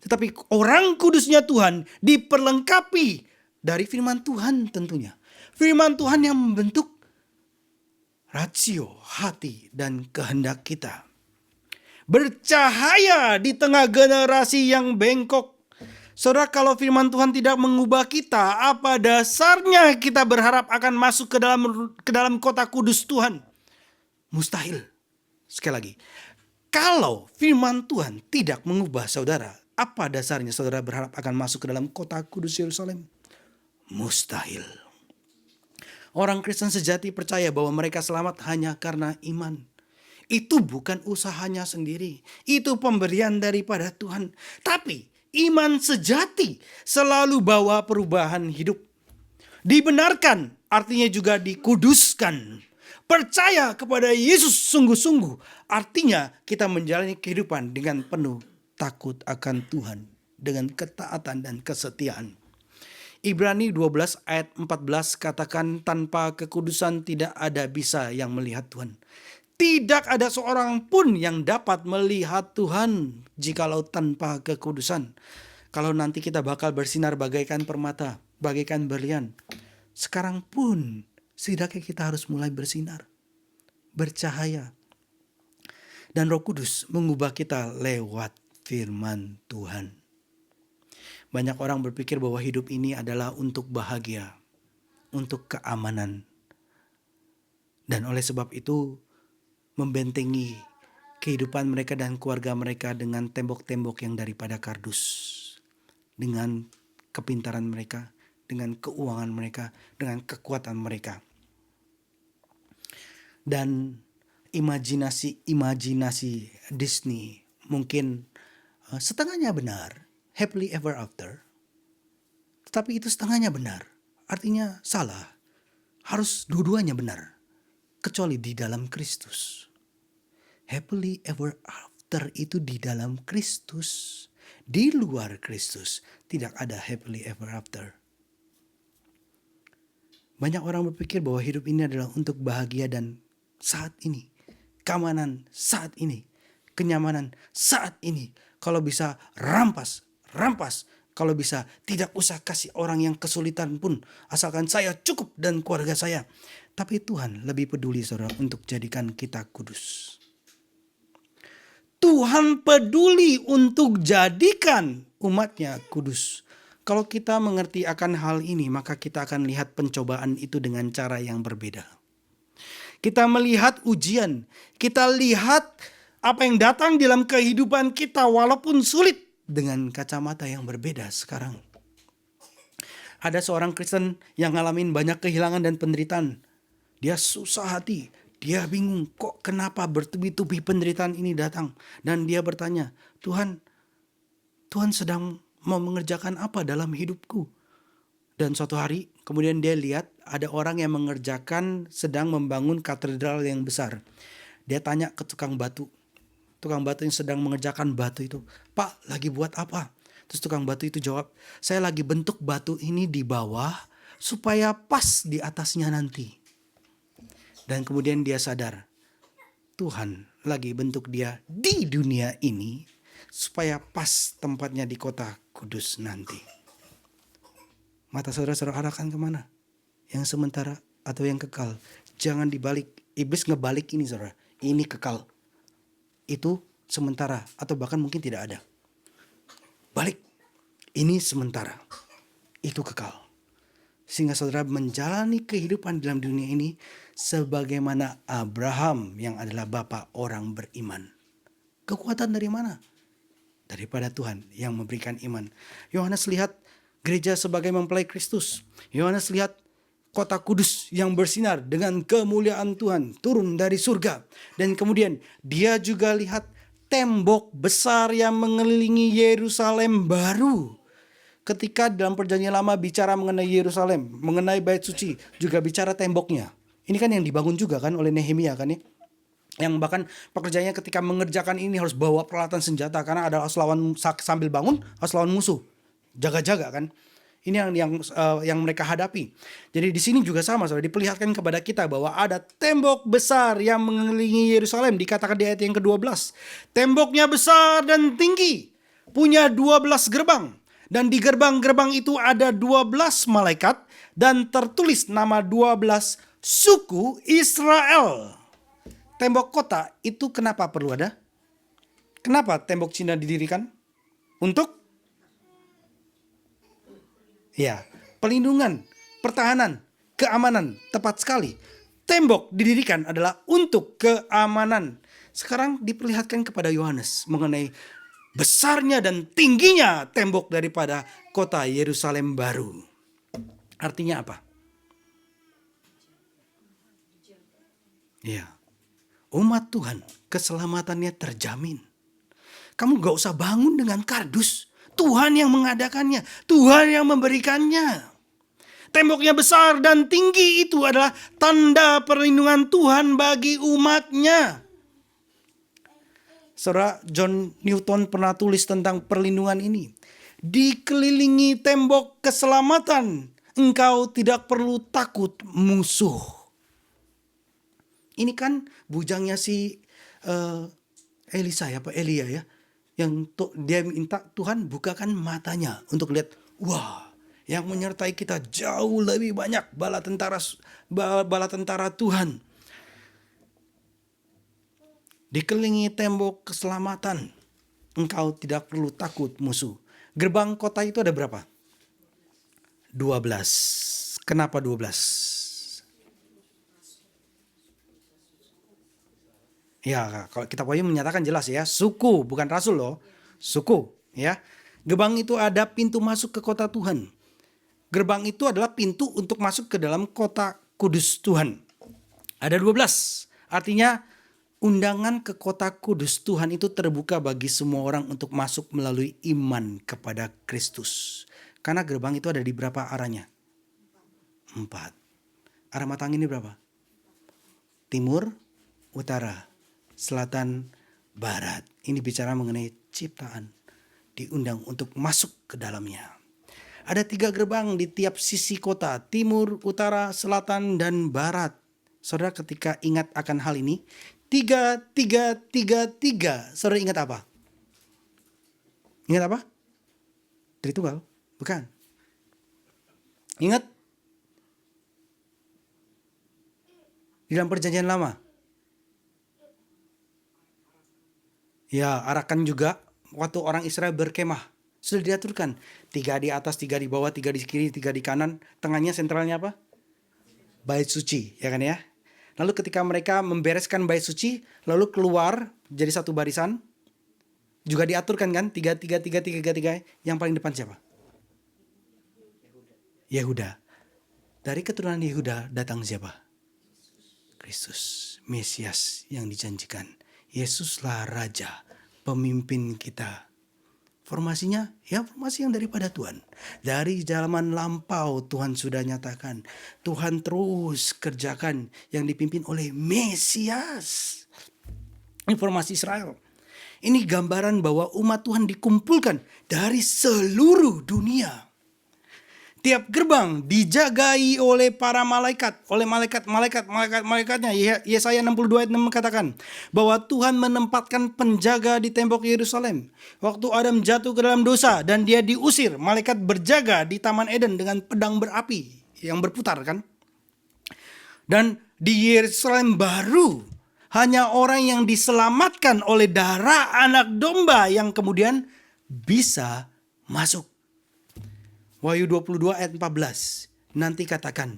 A: Tetapi orang kudusnya Tuhan diperlengkapi dari firman Tuhan tentunya. Firman Tuhan yang membentuk rasio, hati, dan kehendak kita. Bercahaya di tengah generasi yang bengkok. Saudara, kalau firman Tuhan tidak mengubah kita, apa dasarnya kita berharap akan masuk ke dalam kota kudus Tuhan? Mustahil. Sekali lagi, kalau firman Tuhan tidak mengubah saudara, apa dasarnya saudara berharap akan masuk ke dalam kota kudus Yerusalem? Mustahil. Orang Kristen sejati percaya bahwa mereka selamat hanya karena iman. Itu bukan usahanya sendiri. Itu pemberian daripada Tuhan. Tapi iman sejati selalu bawa perubahan hidup. Dibenarkan artinya juga dikuduskan. Percaya kepada Yesus sungguh-sungguh artinya kita menjalani kehidupan dengan penuh takut akan Tuhan, dengan ketaatan dan kesetiaan. Ibrani 12 ayat 14 katakan, tanpa kekudusan tidak ada bisa yang melihat Tuhan. Tidak ada seorang pun yang dapat melihat Tuhan jikalau tanpa kekudusan. Kalau nanti kita bakal bersinar bagaikan permata, bagaikan berlian. Sekarang pun setidaknya kita harus mulai bersinar, bercahaya. Dan Roh Kudus mengubah kita lewat firman Tuhan. Banyak orang berpikir bahwa hidup ini adalah untuk bahagia, untuk keamanan. Dan oleh sebab itu membentengi kehidupan mereka dan keluarga mereka dengan tembok-tembok yang daripada kardus. Dengan kepintaran mereka, dengan keuangan mereka, dengan kekuatan mereka. Dan imajinasi Disney mungkin setengahnya benar, happily ever after. Tetapi itu setengahnya benar, artinya salah. Harus dua-duanya benar, kecuali di dalam Kristus. Happily ever after itu di dalam Kristus. Di luar Kristus tidak ada happily ever after. Banyak orang berpikir bahwa hidup ini adalah untuk bahagia dan saat ini, keamanan saat ini, kenyamanan saat ini. Kalau bisa rampas. Kalau bisa tidak usah kasih orang yang kesulitan pun, asalkan saya cukup dan keluarga saya. Tapi Tuhan lebih peduli saudara untuk jadikan kita kudus. Tuhan peduli untuk jadikan umatnya kudus. Kalau kita mengerti akan hal ini, maka kita akan lihat pencobaan itu dengan cara yang berbeda. Kita melihat ujian, kita lihat apa yang datang dalam kehidupan kita walaupun sulit dengan kacamata yang berbeda sekarang. Ada seorang Kristen yang ngalamin banyak kehilangan dan penderitaan. Dia susah hati, Dia bingung, kok kenapa bertubi-tubi penderitaan ini datang. Dan dia bertanya, Tuhan sedang mau mengerjakan apa dalam hidupku? Dan suatu hari kemudian dia lihat ada orang yang sedang membangun katedral yang besar. Dia tanya ke tukang batu yang sedang mengerjakan batu itu, Pak, lagi buat apa? Terus tukang batu itu jawab, saya lagi bentuk batu ini di bawah supaya pas di atasnya nanti. Dan kemudian dia sadar, Tuhan lagi bentuk dia di dunia ini supaya pas tempatnya di kota kudus nanti. Mata saudara-saudara arahkan kemana? Yang sementara atau yang kekal? Jangan dibalik. Iblis ngebalik ini saudara. Ini kekal. Itu sementara atau bahkan mungkin tidak ada. Balik. Ini sementara. Itu kekal. Sehingga saudara menjalani kehidupan dalam dunia ini sebagaimana Abraham yang adalah bapa orang beriman. Kekuatan dari mana? Daripada Tuhan yang memberikan iman. Yohanes lihat gereja sebagai mempelai Kristus. Yohanes lihat kota kudus yang bersinar dengan kemuliaan Tuhan turun dari surga. Dan kemudian dia juga lihat tembok besar yang mengelilingi Yerusalem baru. Ketika dalam perjanjian lama bicara mengenai Yerusalem, mengenai bait suci, juga bicara temboknya. Ini kan yang dibangun juga kan oleh Nehemia kan ya. Yang bahkan pekerjaannya ketika mengerjakan ini harus bawa peralatan senjata karena ada lawan sambil bangun, lawan musuh. Jaga-jaga kan. Ini yang mereka hadapi. Jadi di sini juga sama, saudara, diperlihatkan kepada kita bahwa ada tembok besar yang mengelilingi Yerusalem, dikatakan di ayat yang ke-12. Temboknya besar dan tinggi, punya 12 gerbang. Dan di gerbang-gerbang itu ada 12 malaikat dan tertulis nama 12 suku Israel. Tembok kota itu kenapa perlu ada? Kenapa tembok Cina didirikan? Untuk pelindungan, pertahanan, keamanan. Tepat sekali. Tembok didirikan adalah untuk keamanan. Sekarang diperlihatkan kepada Yohanes mengenai besarnya dan tingginya tembok daripada kota Yerusalem baru. Artinya apa? Umat Tuhan keselamatannya terjamin. Kamu gak usah bangun dengan kardus. Tuhan yang mengadakannya. Tuhan yang memberikannya. Temboknya besar dan tinggi itu adalah tanda perlindungan Tuhan bagi umatnya. Saudara, John Newton pernah tulis tentang perlindungan ini. Dikelilingi tembok keselamatan, engkau tidak perlu takut musuh. Ini kan bujangnya si Elia ya. Yang dia minta Tuhan bukakan matanya untuk lihat, wah, yang menyertai kita jauh lebih banyak bala tentara Tuhan. Dikelilingi tembok keselamatan, engkau tidak perlu takut musuh. Gerbang kota itu ada berapa? 12. Kenapa 12? Ya, kalau kitab Wahyu menyatakan jelas ya, suku bukan rasul loh, suku ya. Gerbang itu ada pintu masuk ke kota Tuhan. Gerbang itu adalah pintu untuk masuk ke dalam kota kudus Tuhan. Ada 12. Artinya undangan ke kota kudus Tuhan itu terbuka bagi semua orang untuk masuk melalui iman kepada Kristus. Karena gerbang itu ada di berapa arahnya? 4. Arah mata angin ini berapa? Timur, utara, selatan, barat. Ini bicara mengenai ciptaan. Diundang untuk masuk ke dalamnya. Ada 3 gerbang di tiap sisi kota. Timur, utara, selatan, dan barat. Saudara ketika ingat akan hal ini. 3. Saudara ingat apa? Ingat apa? Tritunggal? Bukan. Ingat? Di dalam perjanjian lama. Ya, arahkan juga waktu orang Israel berkemah. Sudah diaturkan. 3 di atas, 3 di bawah, 3 di kiri, 3 di kanan. Tengahnya sentralnya apa? Bait suci, ya kan ya? Lalu ketika mereka membereskan bait suci, lalu keluar jadi satu barisan. Juga diaturkan kan? 3. Yang paling depan siapa? Yehuda. Dari keturunan Yehuda datang siapa? Kristus. Mesias yang dijanjikan. Yesuslah Raja, pemimpin kita. Formasinya ya formasi yang daripada Tuhan. Dari zaman lampau Tuhan sudah nyatakan. Tuhan terus kerjakan yang dipimpin oleh Mesias. Informasi Israel. Ini gambaran bahwa umat Tuhan dikumpulkan dari seluruh dunia. Tiap gerbang dijagai oleh para malaikat, oleh malaikatnya. Yesaya 62 ayat 6 katakan bahwa Tuhan menempatkan penjaga di tembok Yerusalem. Waktu Adam jatuh ke dalam dosa dan dia diusir, malaikat berjaga di Taman Eden dengan pedang berapi yang berputar kan. Dan di Yerusalem baru hanya orang yang diselamatkan oleh darah anak domba yang kemudian bisa masuk. Wahyu 22 ayat 14 nanti katakan,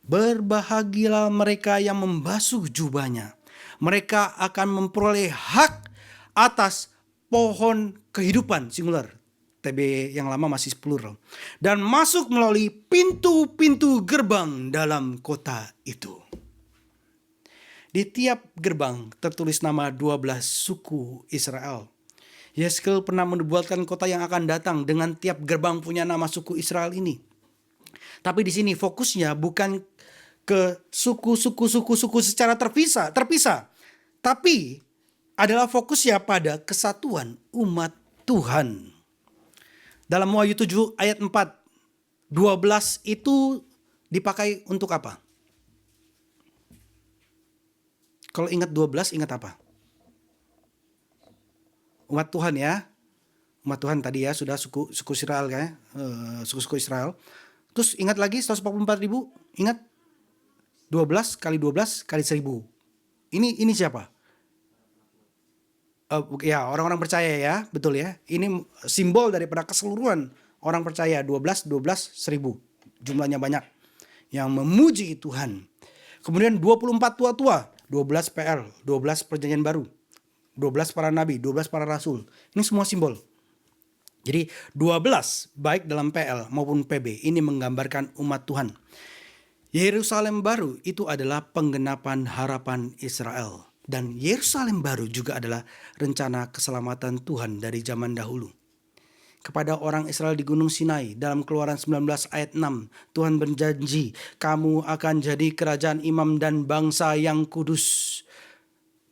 A: berbahagialah mereka yang membasuh jubahnya. Mereka akan memperoleh hak atas pohon kehidupan, singular. TB yang lama masih plural. Dan masuk melalui pintu-pintu gerbang dalam kota itu. Di tiap gerbang tertulis nama 12 suku Israel. Yeskel pernah menubuatkan kota yang akan datang dengan tiap gerbang punya nama suku Israel ini. Tapi di sini fokusnya bukan ke suku secara terpisah. Tapi adalah fokusnya pada kesatuan umat Tuhan. Dalam Wahyu 7 ayat 4, 12 itu dipakai untuk apa? Kalau ingat 12 ingat apa? Umat Tuhan ya. Umat Tuhan tadi ya sudah suku Israel ya. Suku Israel. Terus ingat lagi 144 ribu. Ingat 12 kali 12 kali 1000. Ini siapa? Ya orang-orang percaya ya. Betul ya. Ini simbol daripada keseluruhan orang percaya. 12, 1000. Jumlahnya banyak. Yang memuji Tuhan. Kemudian 24 tua-tua. 12 PL. 12 perjanjian baru. 12 para nabi, 12 para rasul. Ini semua simbol. Jadi 12 baik dalam PL maupun PB ini menggambarkan umat Tuhan. Yerusalem baru itu adalah penggenapan harapan Israel. Dan Yerusalem baru juga adalah rencana keselamatan Tuhan dari zaman dahulu. Kepada orang Israel di Gunung Sinai dalam Keluaran 19 ayat 6. Tuhan berjanji kamu akan jadi kerajaan imam dan bangsa yang kudus.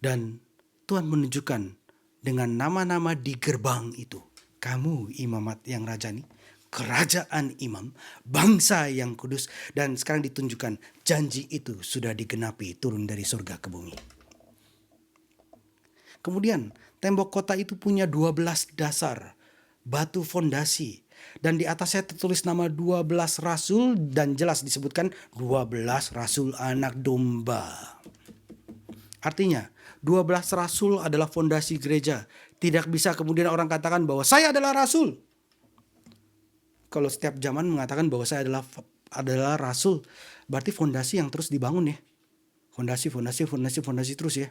A: Dan Tuhan menunjukkan dengan nama-nama di gerbang itu. Kamu imamat yang rajani, kerajaan imam, bangsa yang kudus. Dan sekarang ditunjukkan janji itu sudah digenapi turun dari surga ke bumi. Kemudian tembok kota itu punya 12 dasar, batu fondasi. Dan di atasnya tertulis nama 12 rasul dan jelas disebutkan 12 rasul anak domba. Artinya 12 rasul adalah fondasi gereja. Tidak bisa kemudian orang katakan bahwa saya adalah rasul. Kalau setiap zaman mengatakan bahwa saya adalah rasul, berarti fondasi yang terus dibangun ya. Fondasi terus ya.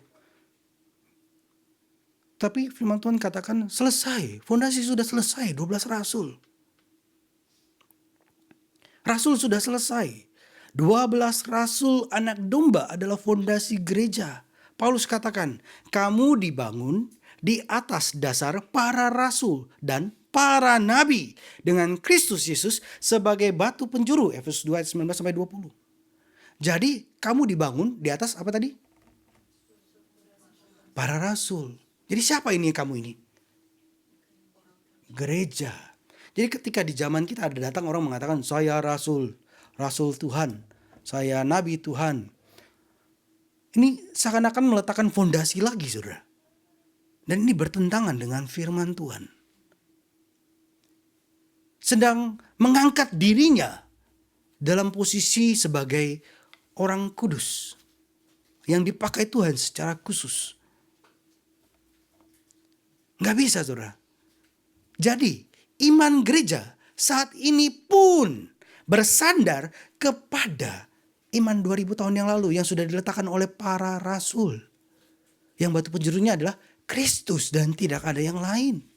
A: Tapi firman Tuhan katakan selesai. Fondasi sudah selesai, 12 rasul. Rasul sudah selesai. 12 rasul anak domba adalah fondasi gereja. Paulus katakan, kamu dibangun di atas dasar para rasul dan para nabi dengan Kristus Yesus sebagai batu penjuru. Efesus 2 ayat 19-20. Jadi kamu dibangun di atas apa tadi? Para rasul. Jadi siapa ini kamu ini? Gereja. Jadi ketika di zaman kita ada datang orang mengatakan saya rasul Tuhan, saya nabi Tuhan. Ini seakan-akan meletakkan fondasi lagi, saudara. Dan ini bertentangan dengan firman Tuhan. Sedang mengangkat dirinya dalam posisi sebagai orang kudus. Yang dipakai Tuhan secara khusus. Nggak bisa, saudara. Jadi, iman gereja saat ini pun bersandar kepada iman 2000 tahun yang lalu yang sudah diletakkan oleh para rasul. Yang batu penjurunya adalah Kristus dan tidak ada yang lain.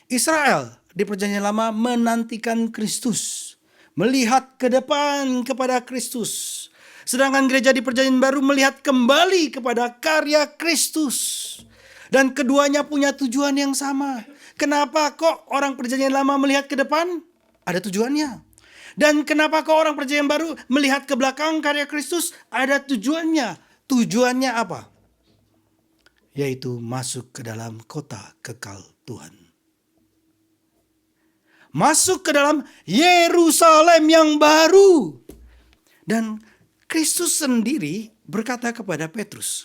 A: Israel di perjanjian lama menantikan Kristus. Melihat ke depan kepada Kristus. Sedangkan gereja di Perjanjian Baru melihat kembali kepada karya Kristus. Dan keduanya punya tujuan yang sama. Kenapa kok orang Perjanjian Lama melihat ke depan? Ada tujuannya. Dan kenapa kok orang Perjanjian Baru melihat ke belakang karya Kristus? Ada tujuannya. Tujuannya apa? Yaitu masuk ke dalam kota kekal Tuhan. Masuk ke dalam Yerusalem yang baru. Dan Kristus sendiri berkata kepada Petrus,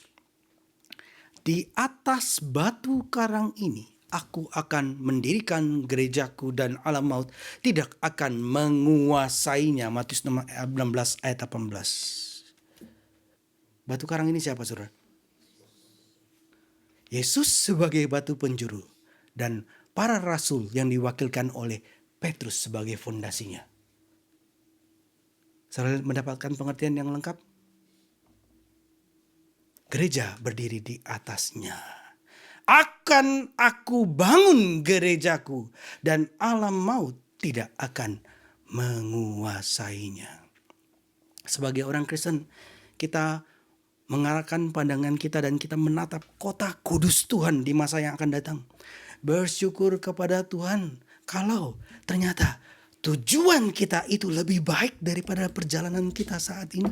A: di atas batu karang ini aku akan mendirikan gerejaku dan alam maut tidak akan menguasainya. Matius 16 ayat 18. Batu karang ini siapa, saudara? Yesus sebagai batu penjuru dan para rasul yang diwakilkan oleh Petrus sebagai fondasinya. Saudara mendapatkan pengertian yang lengkap? Gereja berdiri di atasnya. Akan aku bangun gerejaku dan alam maut tidak akan menguasainya. Sebagai orang Kristen, kita mengarahkan pandangan kita dan kita menatap kota kudus Tuhan di masa yang akan datang. Bersyukur kepada Tuhan kalau ternyata tujuan kita itu lebih baik daripada perjalanan kita saat ini.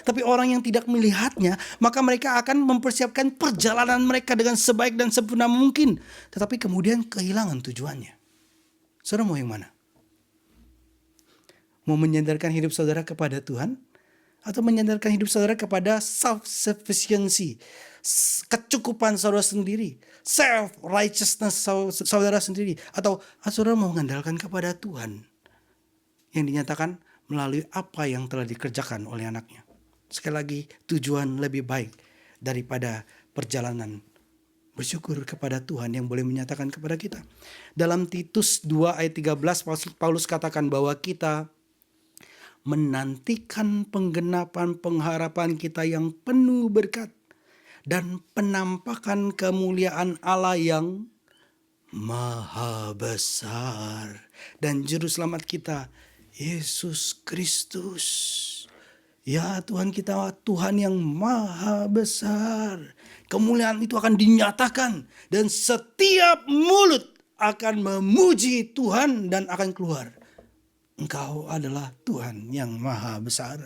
A: Tapi orang yang tidak melihatnya, maka mereka akan mempersiapkan perjalanan mereka dengan sebaik dan sempurna mungkin. Tetapi kemudian kehilangan tujuannya. Saudara mau yang mana? Mau menyandarkan hidup saudara kepada Tuhan? Atau menyandarkan hidup saudara kepada self-sufficiency, kecukupan saudara sendiri, self-righteousness saudara sendiri? Atau saudara mau mengandalkan kepada Tuhan yang dinyatakan melalui apa yang telah dikerjakan oleh anaknya? Sekali lagi, tujuan lebih baik daripada perjalanan. Bersyukur kepada Tuhan yang boleh menyatakan kepada kita. Dalam Titus 2 ayat 13, Paulus katakan bahwa kita menantikan penggenapan pengharapan kita yang penuh berkat dan penampakan kemuliaan Allah yang maha besar. Dan juru selamat kita, Yesus Kristus. Ya Tuhan kita, Tuhan yang maha besar. Kemuliaan itu akan dinyatakan dan setiap mulut akan memuji Tuhan dan akan keluar, Engkau adalah Tuhan yang maha besar.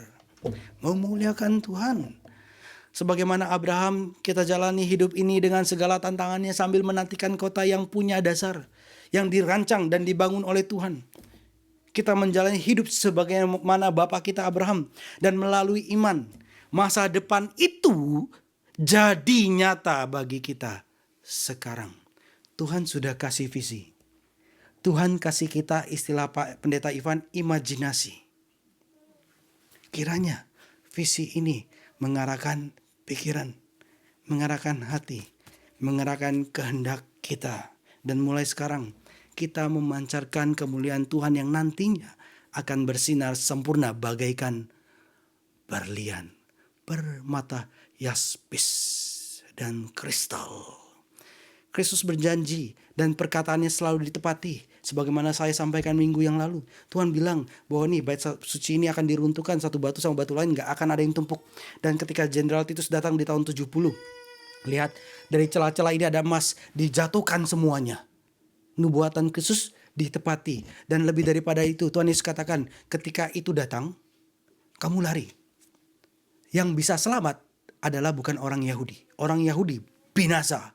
A: Memuliakan Tuhan. Sebagaimana Abraham, kita jalani hidup ini dengan segala tantangannya sambil menantikan kota yang punya dasar, yang dirancang dan dibangun oleh Tuhan. Kita menjalani hidup sebagaimana Bapa kita Abraham, dan melalui iman masa depan itu jadi nyata bagi kita sekarang. Tuhan sudah kasih visi. Tuhan kasih kita, istilah Pak Pendeta Ivan, imajinasi. Kiranya visi ini mengarahkan pikiran, mengarahkan hati, mengarahkan kehendak kita. Dan mulai sekarang kita memancarkan kemuliaan Tuhan yang nantinya akan bersinar sempurna bagaikan berlian, permata yaspis dan kristal. Kristus berjanji dan perkataannya selalu ditepati. Sebagaimana saya sampaikan minggu yang lalu, Tuhan bilang bahwa nih bait suci ini akan diruntuhkan, satu batu sama batu lain gak akan ada yang tumpuk. Dan ketika Jenderal Titus datang di tahun 70, lihat dari celah-celah ini ada emas, dijatuhkan semuanya. Nubuatan Kristus ditepati. Dan lebih daripada itu, Tuhan Yesus katakan, ketika itu datang, kamu lari. Yang bisa selamat adalah bukan orang Yahudi. Orang Yahudi binasa.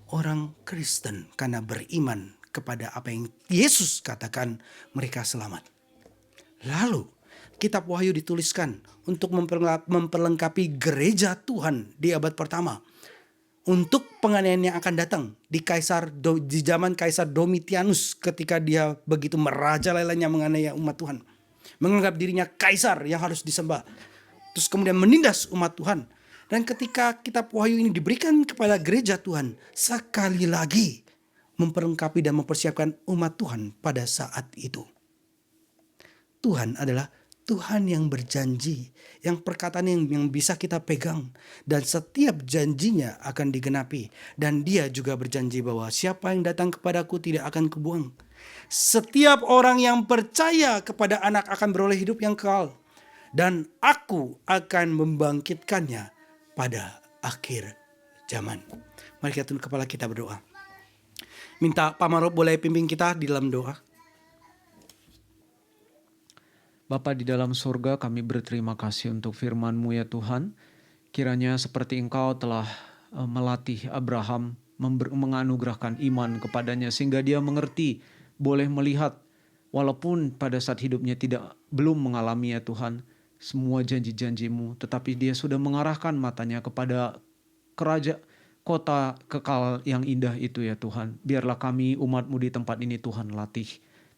A: Orang Kristen karena beriman kepada apa yang Yesus katakan, mereka selamat. Lalu kitab Wahyu dituliskan untuk memperlengkapi gereja Tuhan di abad pertama. Untuk penganiayaan yang akan datang di zaman Kaisar Domitianus, ketika dia begitu merajalelanya menganiaya umat Tuhan. Menganggap dirinya kaisar yang harus disembah. Terus kemudian menindas umat Tuhan. Dan ketika kitab Wahyu ini diberikan kepada gereja Tuhan, sekali lagi memperlengkapi dan mempersiapkan umat Tuhan pada saat itu. Tuhan adalah Tuhan yang berjanji, yang perkataan yang bisa kita pegang, dan setiap janjinya akan digenapi. Dan dia juga berjanji bahwa siapa yang datang kepadaku tidak akan kubuang. Setiap orang yang percaya kepada anak akan beroleh hidup yang kekal. dan aku akan membangkitkannya pada akhir zaman. Mari kita tunduk kepala kita berdoa. Minta Pak Maruf boleh pimpin kita di dalam doa.
B: Bapa di dalam surga, kami berterima kasih untuk firman-Mu ya Tuhan. Kiranya seperti Engkau telah melatih Abraham, menganugerahkan iman kepadanya sehingga dia mengerti, boleh melihat walaupun pada saat hidupnya belum mengalami ya Tuhan semua janji-janji-Mu, tetapi dia sudah mengarahkan matanya kepada kota kekal yang indah itu ya Tuhan. Biarlah kami umat-Mu di tempat ini Tuhan latih,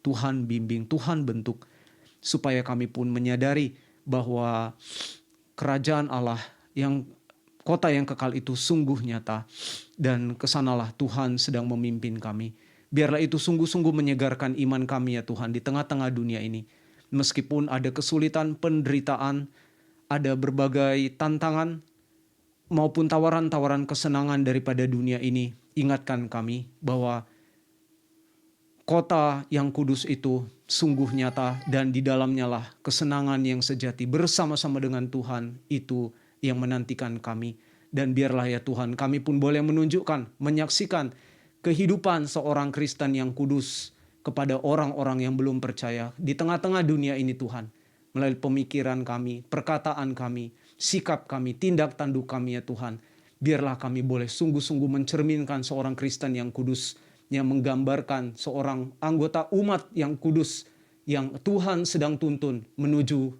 B: Tuhan bimbing, Tuhan bentuk, supaya kami pun menyadari bahwa kerajaan Allah yang kota yang kekal itu sungguh nyata, dan kesanalah Tuhan sedang memimpin kami. Biarlah itu sungguh-sungguh menyegarkan iman kami ya Tuhan di tengah-tengah dunia ini. Meskipun ada kesulitan, penderitaan, ada berbagai tantangan maupun tawaran-tawaran kesenangan daripada dunia ini, ingatkan kami bahwa kota yang kudus itu sungguh nyata, dan di dalamnya lah kesenangan yang sejati bersama-sama dengan Tuhan itu yang menantikan kami. Dan biarlah ya Tuhan kami pun boleh menunjukkan, menyaksikan kehidupan seorang Kristen yang kudus kepada orang-orang yang belum percaya di tengah-tengah dunia ini Tuhan. Melalui pemikiran kami, perkataan kami, sikap kami, tindak tanduk kami ya Tuhan. Biarlah kami boleh sungguh-sungguh mencerminkan seorang Kristen yang kudus, yang menggambarkan seorang anggota umat yang kudus, yang Tuhan sedang tuntun menuju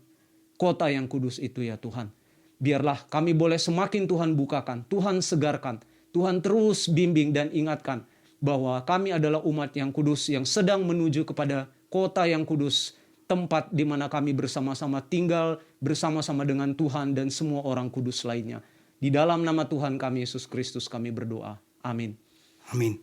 B: kota yang kudus itu ya Tuhan. Biarlah kami boleh semakin Tuhan bukakan, Tuhan segarkan, Tuhan terus bimbing dan ingatkan bahwa kami adalah umat yang kudus yang sedang menuju kepada kota yang kudus, tempat di mana kami bersama-sama tinggal bersama-sama dengan Tuhan dan semua orang kudus lainnya. Di dalam nama Tuhan kami Yesus Kristus kami berdoa. Amin.
A: Amin.